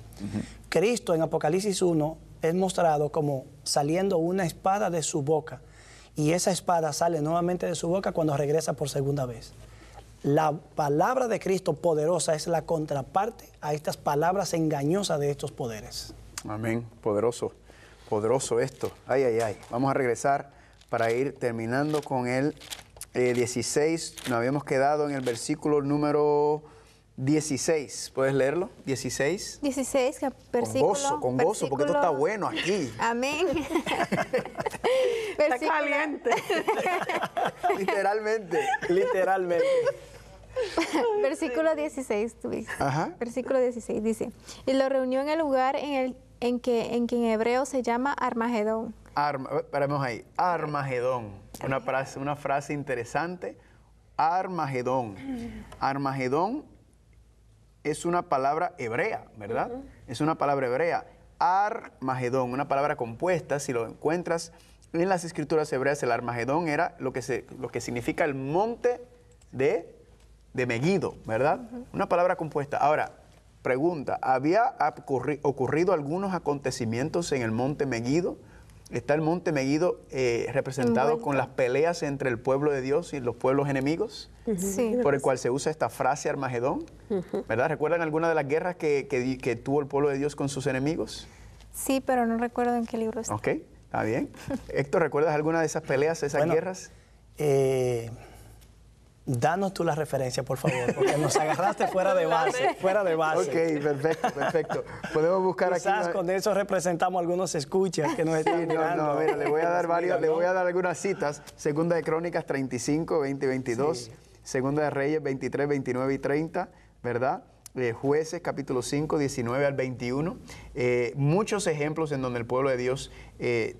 Cristo en Apocalipsis 1 es mostrado como saliendo una espada de su boca, y esa espada sale nuevamente de su boca cuando regresa por segunda vez. La palabra de Cristo poderosa es la contraparte a estas palabras engañosas de estos poderes. Amén. Poderoso, poderoso esto. Ay, ay, ay. Vamos a regresar para ir terminando con el 16. Nos habíamos quedado en el versículo número 16. ¿Puedes leerlo? 16. 16, versículo. Con gozo, porque esto está bueno aquí. Amén. Está caliente. Literalmente. Versículo 16, tú dices. Ajá. Versículo 16 dice: y lo reunió en el lugar en que en hebreo se llama Armagedón. Paremos ahí. Armagedón. Una frase interesante. Armagedón. Armagedón es una palabra hebrea, ¿verdad? Es una palabra hebrea. Armagedón, una palabra compuesta. Si lo encuentras en las escrituras hebreas, el Armagedón era lo que significa el monte de Megiddo, ¿verdad? Una palabra compuesta. Ahora, pregunta, ¿había ocurrido algunos acontecimientos en el monte Megiddo? ¿Está el monte Megiddo representado con las peleas entre el pueblo de Dios y los pueblos enemigos? Sí. Por el cual se usa esta frase Armagedón, ¿verdad? ¿Recuerdan alguna de las guerras que tuvo el pueblo de Dios con sus enemigos? Sí, pero no recuerdo en qué libro está. Ok, está bien. Héctor, ¿recuerdas alguna de esas peleas, esas guerras? Danos tú la referencia, por favor, porque nos agarraste fuera de base. Ok, perfecto. Podemos buscar aquí. Quizás con eso representamos algunos escuchas que nos están mirando. No, mira, le voy a dar algunas citas. Segunda de Crónicas 35, 20 y 22. Sí. Segunda de Reyes 23, 29 y 30, ¿verdad? Jueces capítulo 5, 19 al 21. Muchos ejemplos en donde el pueblo de Dios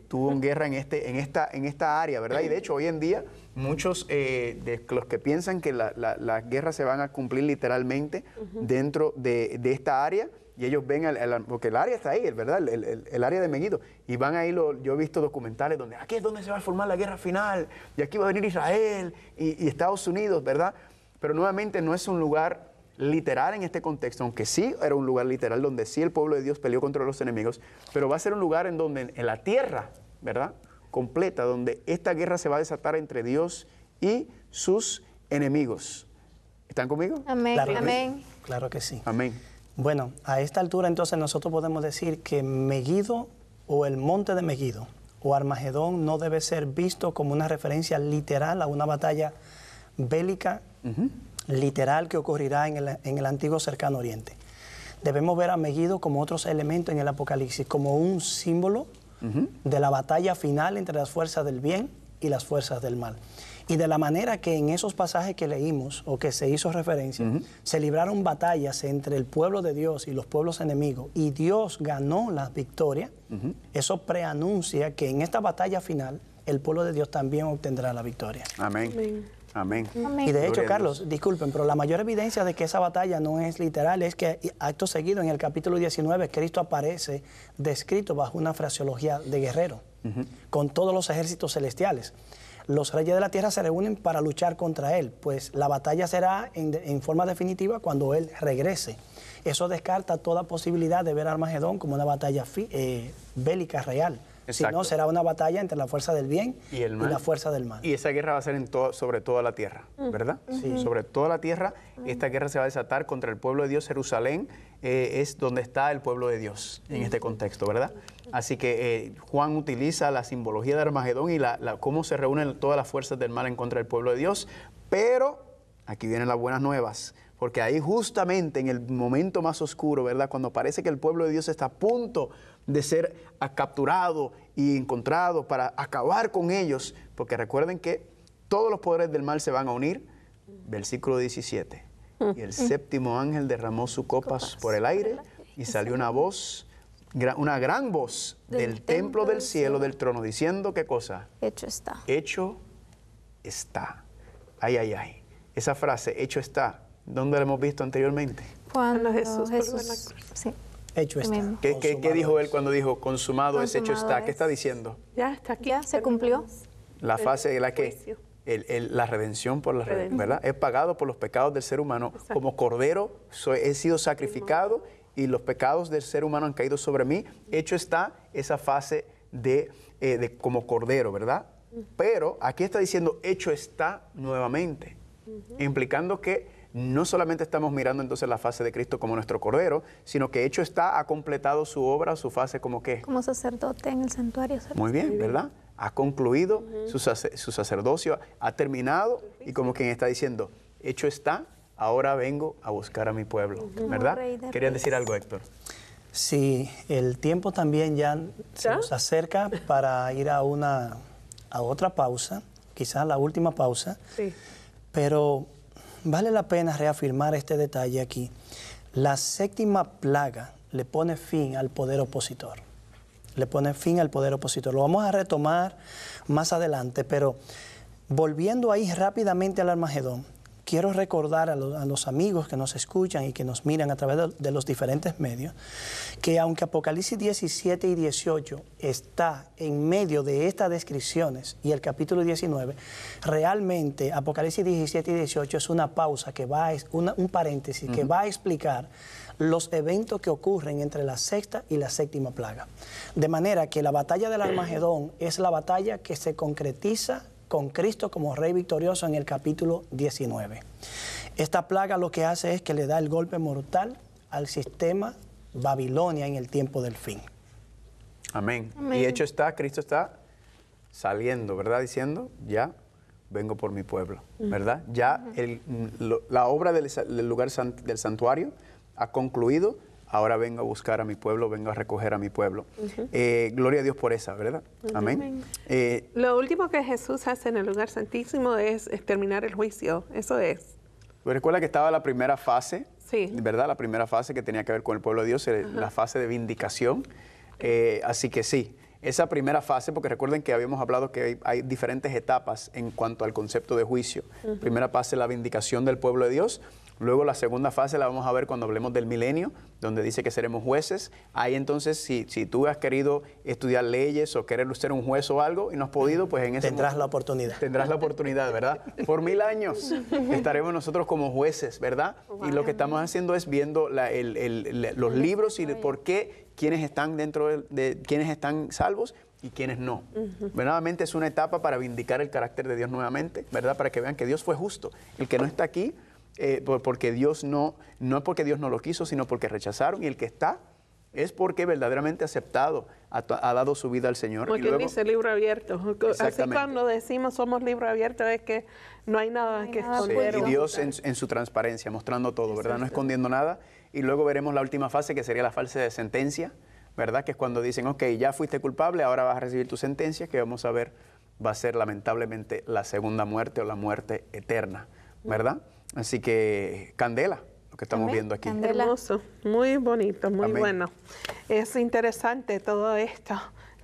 tuvo guerra en esta área, ¿verdad? Y de hecho, hoy en día, muchos de los que piensan que las guerras se van a cumplir literalmente dentro de esta área, y ellos ven, porque el área está ahí, ¿verdad? El área de Megiddo. Y van ahí, yo he visto documentales donde aquí es donde se va a formar la guerra final, y aquí va a venir Israel y Estados Unidos, ¿verdad? Pero nuevamente no es un lugar literal en este contexto, aunque sí era un lugar literal donde sí el pueblo de Dios peleó contra los enemigos, pero va a ser un lugar en donde, en la tierra, ¿verdad?, completa, donde esta guerra se va a desatar entre Dios y sus enemigos. ¿Están conmigo? Amén. Claro, amén. Claro que sí. Amén. Bueno, a esta altura entonces nosotros podemos decir que Megiddo o el monte de Megiddo o Armagedón no debe ser visto como una referencia literal a una batalla bélica literal que ocurrirá en el antiguo cercano oriente. Debemos ver a Megiddo como otros elementos en el Apocalipsis, como un símbolo de la batalla final entre las fuerzas del bien y las fuerzas del mal. Y de la manera que en esos pasajes que leímos o que se hizo referencia, se libraron batallas entre el pueblo de Dios y los pueblos enemigos y Dios ganó la victoria, eso preanuncia que en esta batalla final el pueblo de Dios también obtendrá la victoria. Amén. Amén. Amén. Y de hecho, Gloria a Carlos, disculpen, pero la mayor evidencia de que esa batalla no es literal es que acto seguido en el capítulo 19 Cristo aparece descrito bajo una fraseología de guerrero, con todos los ejércitos celestiales. Los reyes de la tierra se reúnen para luchar contra él, pues la batalla será en forma definitiva cuando él regrese. Eso descarta toda posibilidad de ver Armagedón como una batalla bélica real. Si no, será una batalla entre la fuerza del bien y la fuerza del mal. Y esa guerra va a ser sobre toda la tierra, ¿verdad? Sí. Sobre toda la tierra, esta guerra se va a desatar contra el pueblo de Dios. Jerusalén es donde está el pueblo de Dios en este contexto, ¿verdad? Así que Juan utiliza la simbología de Armagedón y cómo se reúnen todas las fuerzas del mal en contra del pueblo de Dios. Pero aquí vienen las buenas nuevas. Porque ahí justamente en el momento más oscuro, ¿verdad? Cuando parece que el pueblo de Dios está a punto de ser capturado y encontrado para acabar con ellos. Porque recuerden que todos los poderes del mal se van a unir. Versículo 17. Y el séptimo ángel derramó su copa por el aire y salió una voz, una gran voz del templo del cielo, del trono, diciendo, ¿qué cosa? Hecho está. Hecho está. Ay, ay, ay. Esa frase, hecho está, ¿dónde la hemos visto anteriormente? Cuando Jesús sí. Hecho está. ¿Qué dijo él cuando dijo consumado es, hecho está? ¿Qué está diciendo? Ya está aquí. Ya se cumplió. La fase de la que la redención por la redención, ¿verdad? He pagado por los pecados del ser humano. Exacto. Como cordero he sido sacrificado y los pecados del ser humano han caído sobre mí. Hecho está esa fase de como cordero, ¿verdad? Pero aquí está diciendo hecho está nuevamente, implicando que no solamente estamos mirando entonces la fase de Cristo como nuestro Cordero, sino que hecho está, ha completado su obra, su fase como ¿qué? Como sacerdote en el santuario. Muy bien, ¿verdad? Ha concluido su sacerdocio, ha terminado y como quien está diciendo, hecho está, ahora vengo a buscar a mi pueblo, ¿verdad? ¿Querías decir algo, Héctor? Sí, el tiempo también ya se nos acerca para ir a otra pausa, quizás la última pausa, sí. Pero vale la pena reafirmar este detalle aquí. La séptima plaga le pone fin al poder opositor. Le pone fin al poder opositor. Lo vamos a retomar más adelante, pero volviendo ahí rápidamente al Armagedón, quiero recordar a los amigos que nos escuchan y que nos miran a través de los diferentes medios, que aunque Apocalipsis 17 y 18 está en medio de estas descripciones y el capítulo 19, realmente Apocalipsis 17 y 18 es una pausa, un paréntesis que va a explicar los eventos que ocurren entre la sexta y la séptima plaga. De manera que la batalla del Armagedón es la batalla que se concretiza con Cristo como Rey victorioso en el capítulo 19. Esta plaga lo que hace es que le da el golpe mortal al sistema Babilonia en el tiempo del fin. Amén. Y hecho está, Cristo está saliendo, ¿verdad? Diciendo, ya vengo por mi pueblo, ¿verdad? Ya la obra del lugar del santuario ha concluido. Ahora vengo a buscar a mi pueblo, vengo a recoger a mi pueblo. Gloria a Dios por esa, ¿verdad? Amén. Lo último que Jesús hace en el lugar santísimo es terminar el juicio, eso es. Recuerda que estaba la primera fase, sí, ¿verdad? La primera fase que tenía que ver con el pueblo de Dios, la fase de vindicación. Así que sí, esa primera fase, porque recuerden que habíamos hablado que hay diferentes etapas en cuanto al concepto de juicio. Primera fase, la vindicación del pueblo de Dios. Luego la segunda fase la vamos a ver cuando hablemos del milenio, donde dice que seremos jueces. Ahí entonces, si tú has querido estudiar leyes o querer ser un juez o algo y no has podido, pues en ese tendrás momento, la oportunidad. Tendrás la oportunidad, ¿verdad? Por 1000 años estaremos nosotros como jueces, ¿verdad? Y lo que estamos haciendo es viendo los libros y por qué, quiénes están dentro de quiénes están salvos y quienes no. Nuevamente es una etapa para vindicar el carácter de Dios nuevamente, ¿verdad? Para que vean que Dios fue justo. El que no está aquí, porque Dios no es porque Dios no lo quiso, sino porque rechazaron, y el que está es porque verdaderamente aceptado, ha dado su vida al Señor. Porque y luego, dice libro abierto. Así cuando decimos somos libro abierto es que no hay nada que esconder. Sí, y Dios en su transparencia, mostrando todo, ¿verdad? No escondiendo nada. Y luego veremos la última fase, que sería la fase de sentencia, ¿verdad? Que es cuando dicen, ok, ya fuiste culpable, ahora vas a recibir tu sentencia, que vamos a ver, va a ser lamentablemente la segunda muerte o la muerte eterna, ¿verdad? Así que, candela, lo que estamos viendo aquí. Candela. Hermoso, muy bonito, muy bueno. Es interesante todo esto,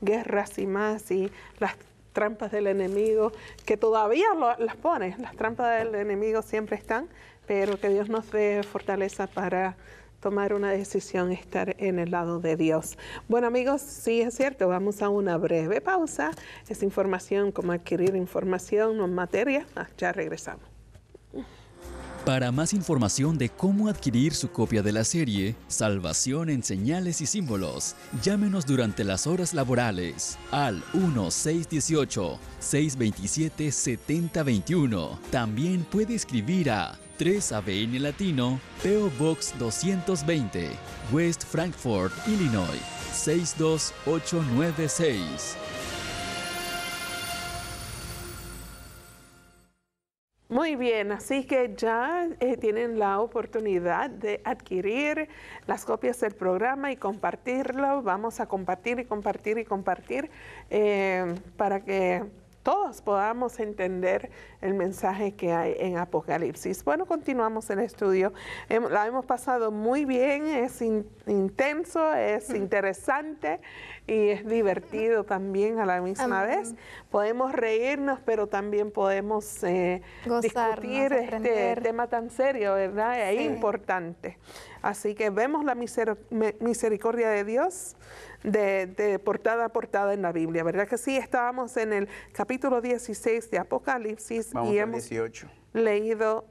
guerras y más, y las trampas del enemigo, que todavía las pone, las trampas del enemigo siempre están, pero que Dios nos dé fortaleza para tomar una decisión, estar en el lado de Dios. Bueno, amigos, sí es cierto, vamos a una breve pausa. Es información, cómo adquirir información, no materia. Ya regresamos. Para más información de cómo adquirir su copia de la serie Salvación en Señales y Símbolos, llámenos durante las horas laborales al 1-618-627-7021. También puede escribir a 3 ABN Latino, P.O. Box 220, West Frankfort, Illinois, 62896. Muy bien, así que ya tienen la oportunidad de adquirir las copias del programa y compartirlo. Vamos a compartir y compartir y compartir para que todos podamos entender el mensaje que hay en Apocalipsis. Bueno, continuamos el estudio. La hemos pasado muy bien, es intenso, es interesante y es divertido también a la misma vez. Podemos reírnos, pero también podemos discutir este tema tan serio, ¿verdad? Es importante. Así que vemos la misericordia de Dios de portada a portada en la Biblia, ¿verdad que sí? Estábamos en el capítulo 16 de Apocalipsis. Vamos y al hemos 18. leído...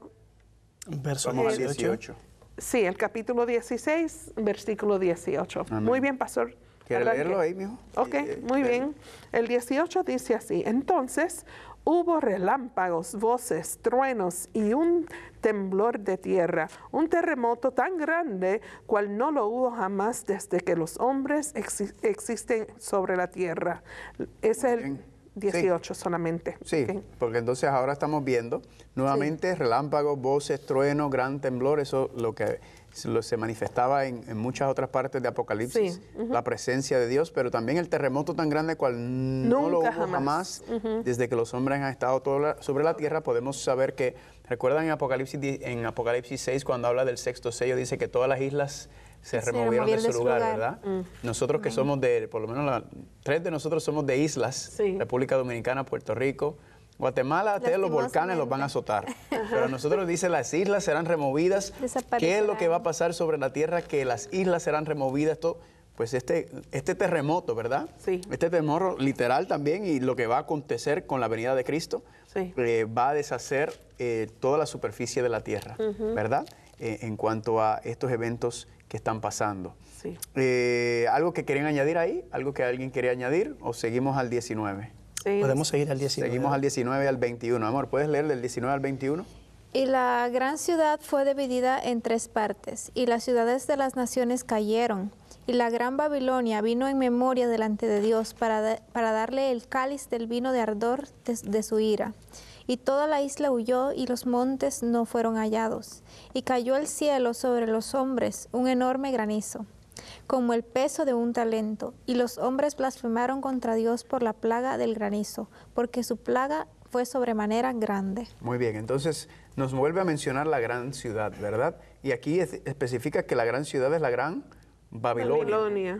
Verso Vamos al 18. 18. Sí, el capítulo 16, versículo 18. Amén. Muy bien, pastor. ¿Quiere Arranque. leerlo ahí, mijo? Ok, muy bien. El 18 dice así: entonces hubo relámpagos, voces, truenos y un temblor de tierra, un terremoto tan grande cual no lo hubo jamás desde que los hombres existen sobre la tierra. Es el Bien. 18 solamente. Sí, Ok. porque entonces ahora estamos viendo nuevamente relámpagos, voces, truenos, gran temblor, eso lo que se manifestaba en muchas otras partes de Apocalipsis, Sí, la presencia de Dios, pero también el terremoto tan grande cual no lo hubo jamás desde que los hombres han estado sobre la tierra. Podemos saber que, ¿recuerdan en Apocalipsis 6 cuando habla del sexto sello? Dice que todas las islas se removieron de su lugar, ¿verdad? Nosotros que somos por lo menos 3 de nosotros somos de islas, Sí. República Dominicana, Puerto Rico, Guatemala, ustedes los volcanes los van a azotar. Pero nosotros dice las islas serán removidas. ¿Qué es lo que va a pasar sobre la tierra? Que las islas serán removidas. Pues este terremoto, ¿verdad? Sí. Este terremoto literal también, y lo que va a acontecer con la venida de Cristo, Sí. va a deshacer toda la superficie de la tierra, ¿verdad? En cuanto a estos eventos que están pasando. Sí. ¿Algo que querían añadir ahí? ¿Algo que alguien quería añadir? ¿O seguimos al 19? Sí. Podemos seguir al 19. Seguimos al 19 al 21. Amor, ¿puedes leer del 19 al 21? Y la gran ciudad fue dividida en 3 partes, y las ciudades de las naciones cayeron. Y la gran Babilonia vino en memoria delante de Dios para darle el cáliz del vino de ardor de su ira. Y toda la isla huyó y los montes no fueron hallados. Y cayó el cielo sobre los hombres un enorme granizo, como el peso de un talento. Y los hombres blasfemaron contra Dios por la plaga del granizo, porque su plaga fue sobremanera grande. Muy bien, entonces nos vuelve a mencionar la gran ciudad, ¿verdad? Y aquí especifica que la gran ciudad es la gran Babilonia.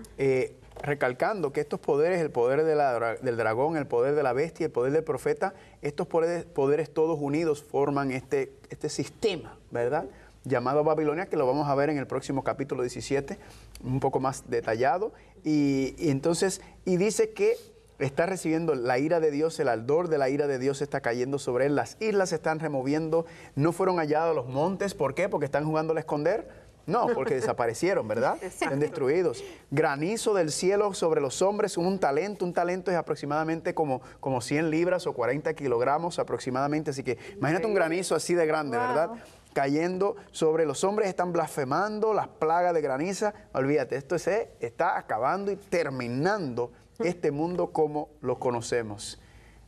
Recalcando que estos poderes, el poder del dragón, el poder de la bestia, el poder del profeta, estos poderes todos unidos forman este sistema, ¿verdad? Llamado Babilonia, que lo vamos a ver en el próximo capítulo 17, un poco más detallado. Y entonces dice que está recibiendo la ira de Dios, el ardor de la ira de Dios está cayendo sobre él, las islas se están removiendo, no fueron hallados los montes. ¿Por qué? Porque están jugando a esconder. No, porque desaparecieron, ¿verdad? Están destruidos. Granizo del cielo sobre los hombres, un talento es aproximadamente como 100 libras o 40 kilogramos aproximadamente, así que imagínate un granizo así de grande, ¿verdad? Cayendo sobre los hombres, están blasfemando, las plagas de graniza. Olvídate, esto está acabando y terminando este mundo como lo conocemos.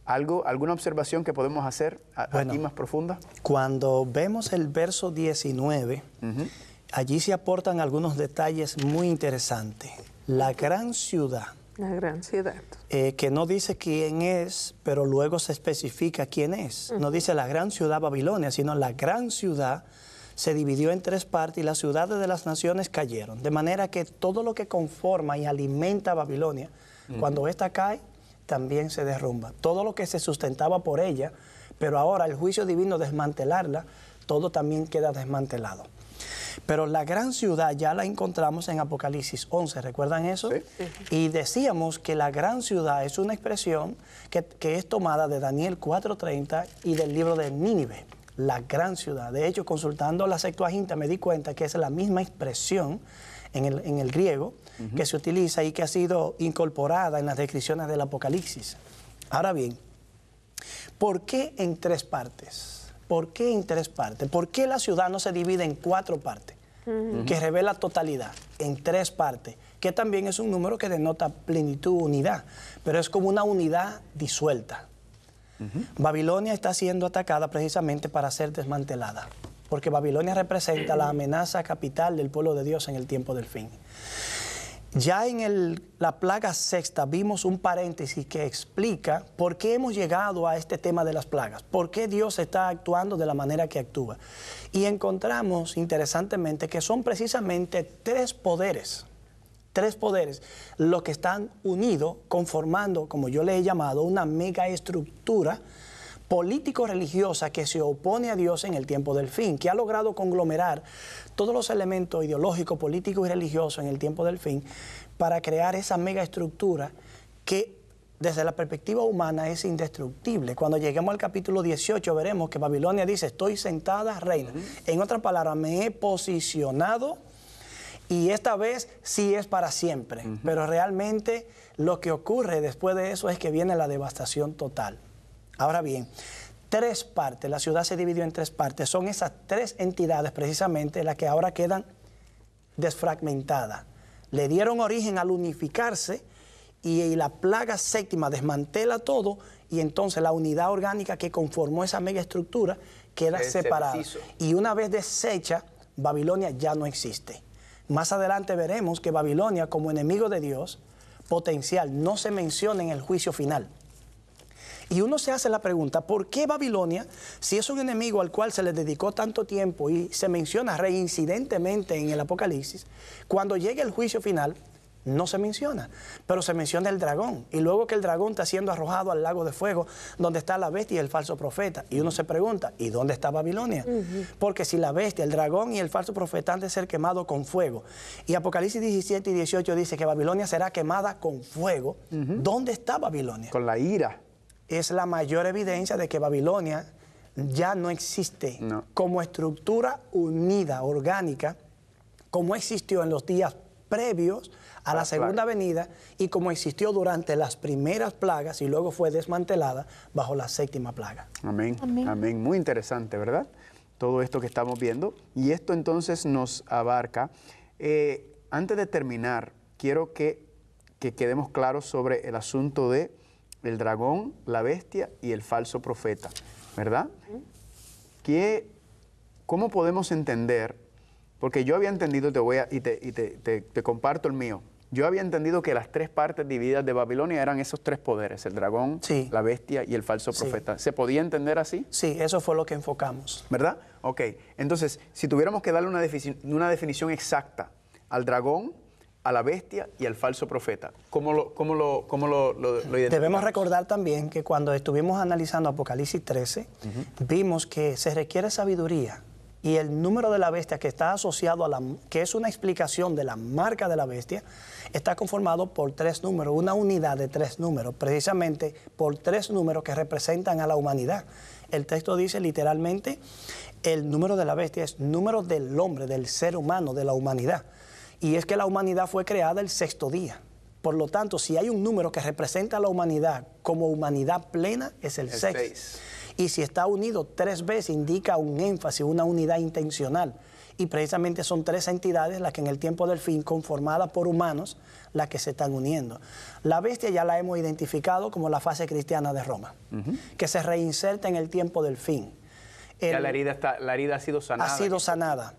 ¿Alguna observación que podemos hacer aquí más profunda? Cuando vemos el verso 19, allí se aportan algunos detalles muy interesantes. La gran ciudad. La gran ciudad. Que no dice quién es, pero luego se especifica quién es. No dice la gran ciudad Babilonia, sino la gran ciudad se dividió en 3 partes y las ciudades de las naciones cayeron. De manera que todo lo que conforma y alimenta a Babilonia, cuando ésta cae, también se derrumba. Todo lo que se sustentaba por ella, pero ahora el juicio divino desmantelarla, todo también queda desmantelado. Pero la gran ciudad ya la encontramos en Apocalipsis 11, ¿recuerdan eso? Sí. Y decíamos que la gran ciudad es una expresión que es tomada de Daniel 4:30 y del libro de Nínive, la gran ciudad. De hecho, consultando la Septuaginta me di cuenta que es la misma expresión en el griego que se utiliza y que ha sido incorporada en las descripciones del Apocalipsis. Ahora bien, ¿por qué en 3 partes? ¿Por qué en 3 partes? ¿Por qué la ciudad no se divide en 4 partes? Que revela totalidad, en 3 partes, que también es un número que denota plenitud, unidad, pero es como una unidad disuelta. Babilonia está siendo atacada precisamente para ser desmantelada, porque Babilonia representa la amenaza capital del pueblo de Dios en el tiempo del fin. Ya en la plaga sexta vimos un paréntesis que explica por qué hemos llegado a este tema de las plagas, por qué Dios está actuando de la manera que actúa. Y encontramos, interesantemente, que son precisamente 3 poderes, los que están unidos, conformando, como yo le he llamado, una megaestructura político-religiosa que se opone a Dios en el tiempo del fin, que ha logrado conglomerar todos los elementos ideológicos, políticos y religiosos en el tiempo del fin para crear esa megaestructura que desde la perspectiva humana es indestructible. Cuando lleguemos al capítulo 18 veremos que Babilonia dice, estoy sentada reina. En otras palabras, me he posicionado y esta vez sí es para siempre. Pero realmente lo que ocurre después de eso es que viene la devastación total. Ahora bien, 3 partes, la ciudad se dividió en 3 partes, son esas 3 entidades precisamente las que ahora quedan desfragmentadas. Le dieron origen al unificarse y la plaga séptima desmantela todo y entonces la unidad orgánica que conformó esa megaestructura queda separada. Y una vez deshecha, Babilonia ya no existe. Más adelante veremos que Babilonia como enemigo de Dios potencial no se menciona en el juicio final. Y uno se hace la pregunta, ¿por qué Babilonia, si es un enemigo al cual se le dedicó tanto tiempo y se menciona reincidentemente en el Apocalipsis, cuando llegue el juicio final, no se menciona, pero se menciona el dragón? Y luego que el dragón está siendo arrojado al lago de fuego, donde está la bestia y el falso profeta. Y uno se pregunta, ¿y dónde está Babilonia? Porque si la bestia, el dragón y el falso profeta han de ser quemados con fuego, y Apocalipsis 17 y 18 dice que Babilonia será quemada con fuego, ¿dónde está Babilonia? Con la ira. Es la mayor evidencia de que Babilonia ya no existe como estructura unida, orgánica, como existió en los días previos a la segunda venida y como existió durante las primeras plagas y luego fue desmantelada bajo la séptima plaga. Amén. Amén. Amén. Muy interesante, ¿verdad? Todo esto que estamos viendo. Y esto entonces nos abarca. Antes de terminar, quiero que quedemos claros sobre el asunto de el dragón, la bestia y el falso profeta, ¿verdad? ¿Cómo podemos entender? Porque yo había entendido, te comparto el mío. Yo había entendido que las 3 partes divididas de Babilonia eran esos 3 poderes, el dragón, la bestia y el falso profeta. ¿Se podía entender así? Sí, eso fue lo que enfocamos. ¿Verdad? Ok. Entonces, si tuviéramos que darle una definición exacta al dragón, a la bestia y al falso profeta, ¿cómo lo identificamos? Debemos recordar también que cuando estuvimos analizando Apocalipsis 13, vimos que se requiere sabiduría y el número de la bestia que está asociado a que es una explicación de la marca de la bestia, está conformado por 3 números, una unidad de 3 números, precisamente por 3 números que representan a la humanidad. El texto dice literalmente, el número de la bestia es número del hombre, del ser humano, de la humanidad. Y es que la humanidad fue creada el 6º día. Por lo tanto, si hay un número que representa a la humanidad como humanidad plena, es el 6. Y si está unido 3 veces, indica un énfasis, una unidad intencional. Y precisamente son 3 entidades las que en el tiempo del fin, conformadas por humanos, las que se están uniendo. La bestia ya la hemos identificado como la fase cristiana de Roma, que se reinserta en el tiempo del fin. Ya la herida ha sido sanada. Ha sido sanada.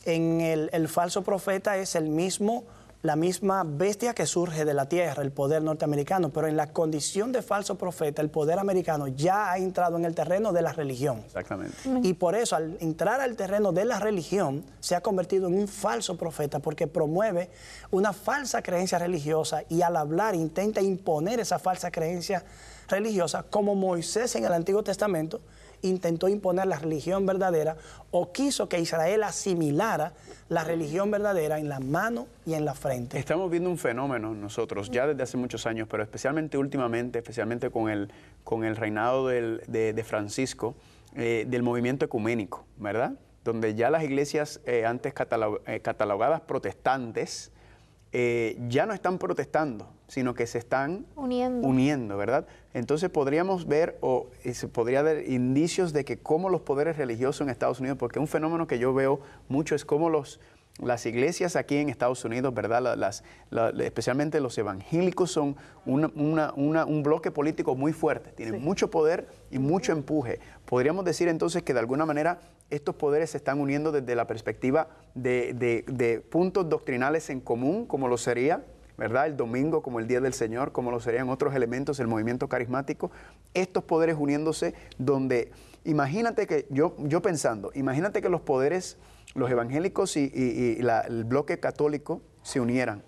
En el falso profeta es el mismo la misma bestia que surge de la tierra, el poder norteamericano, pero en la condición de falso profeta, el poder americano ya ha entrado en el terreno de la religión. Exactamente. Y por eso, al entrar al terreno de la religión, se ha convertido en un falso profeta, porque promueve una falsa creencia religiosa y al hablar intenta imponer esa falsa creencia religiosa, como Moisés en el Antiguo Testamento intentó imponer la religión verdadera o quiso que Israel asimilara la religión verdadera en la mano y en la frente. Estamos viendo un fenómeno nosotros ya desde hace muchos años, pero especialmente últimamente, especialmente con el reinado de Francisco, del movimiento ecuménico, ¿verdad? Donde ya las iglesias antes catalogadas protestantes ya no están protestando, sino que se están uniendo, ¿verdad? Entonces podríamos ver, o se podría ver indicios de que cómo los poderes religiosos en Estados Unidos, porque un fenómeno que yo veo mucho es cómo las iglesias aquí en Estados Unidos, ¿verdad? Especialmente los evangélicos son un bloque político muy fuerte, tienen mucho poder y mucho empuje. Podríamos decir entonces que de alguna manera estos poderes se están uniendo desde la perspectiva de puntos doctrinales en común, como lo sería, ¿verdad?, el domingo como el Día del Señor, como lo serían otros elementos del movimiento carismático. Estos poderes uniéndose donde, imagínate que, imagínate que los poderes, los evangélicos y el bloque católico se unieran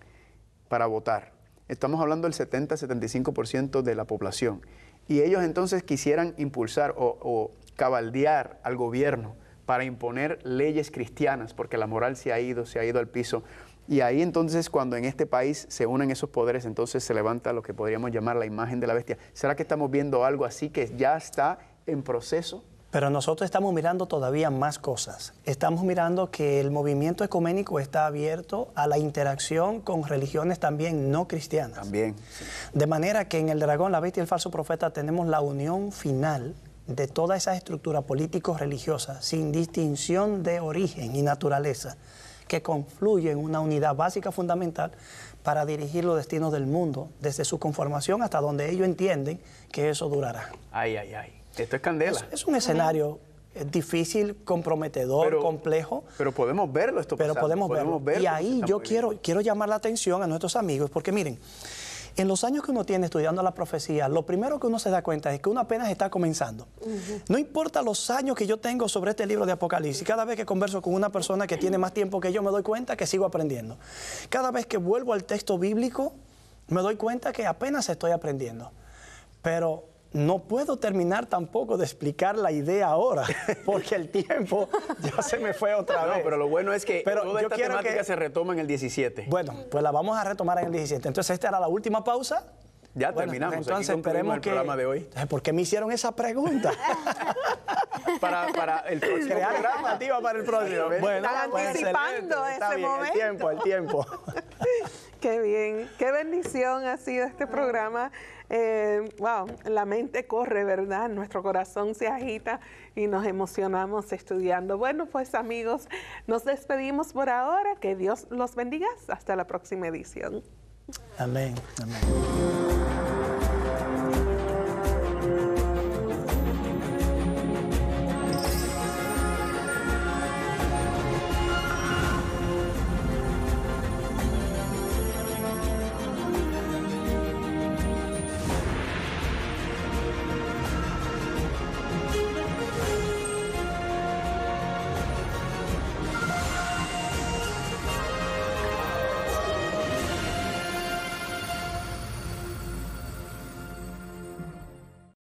para votar. Estamos hablando del 70-75% de la población. Y ellos entonces quisieran impulsar o cabaldear al gobierno para imponer leyes cristianas, porque la moral se ha ido al piso. Y ahí entonces, cuando en este país se unen esos poderes, entonces se levanta lo que podríamos llamar la imagen de la bestia. ¿Será que estamos viendo algo así que ya está en proceso? Pero nosotros estamos mirando todavía más cosas. Estamos mirando que el movimiento ecuménico está abierto a la interacción con religiones también no cristianas. También. Sí. De manera que en el dragón, la bestia y el falso profeta tenemos la unión final de toda esa estructura político-religiosa, sin distinción de origen y naturaleza, que confluye en una unidad básica fundamental para dirigir los destinos del mundo, desde su conformación hasta donde ellos entienden que eso durará. Ay, ay, ay. Esto es candela. Es un escenario difícil, comprometedor, complejo. Pero podemos verlo esto pasando. Pero podemos verlo. Y ahí yo quiero llamar la atención a nuestros amigos, porque miren, en los años que uno tiene estudiando la profecía, lo primero que uno se da cuenta es que uno apenas está comenzando. No importa los años que yo tengo sobre este libro de Apocalipsis, cada vez que converso con una persona que tiene más tiempo que yo, me doy cuenta que sigo aprendiendo. Cada vez que vuelvo al texto bíblico, me doy cuenta que apenas estoy aprendiendo. Pero no puedo terminar tampoco de explicar la idea ahora, porque el tiempo ya se me fue otra vez. No, pero lo bueno es que toda esta temática se retoma en el 17. Bueno, pues la vamos a retomar en el 17. Entonces, esta era la última pausa. Ya terminamos. Entonces, aquí esperemos el programa de hoy. ¿Por qué me hicieron esa pregunta? para el próximo crear expectativa para el próximo. Bueno, están anticipando ese momento. El tiempo. Qué bien, qué bendición ha sido este programa. Wow, la mente corre, ¿verdad? Nuestro corazón se agita y nos emocionamos estudiando. Bueno, pues amigos, nos despedimos por ahora. Que Dios los bendiga. Hasta la próxima edición. Amén. Amén.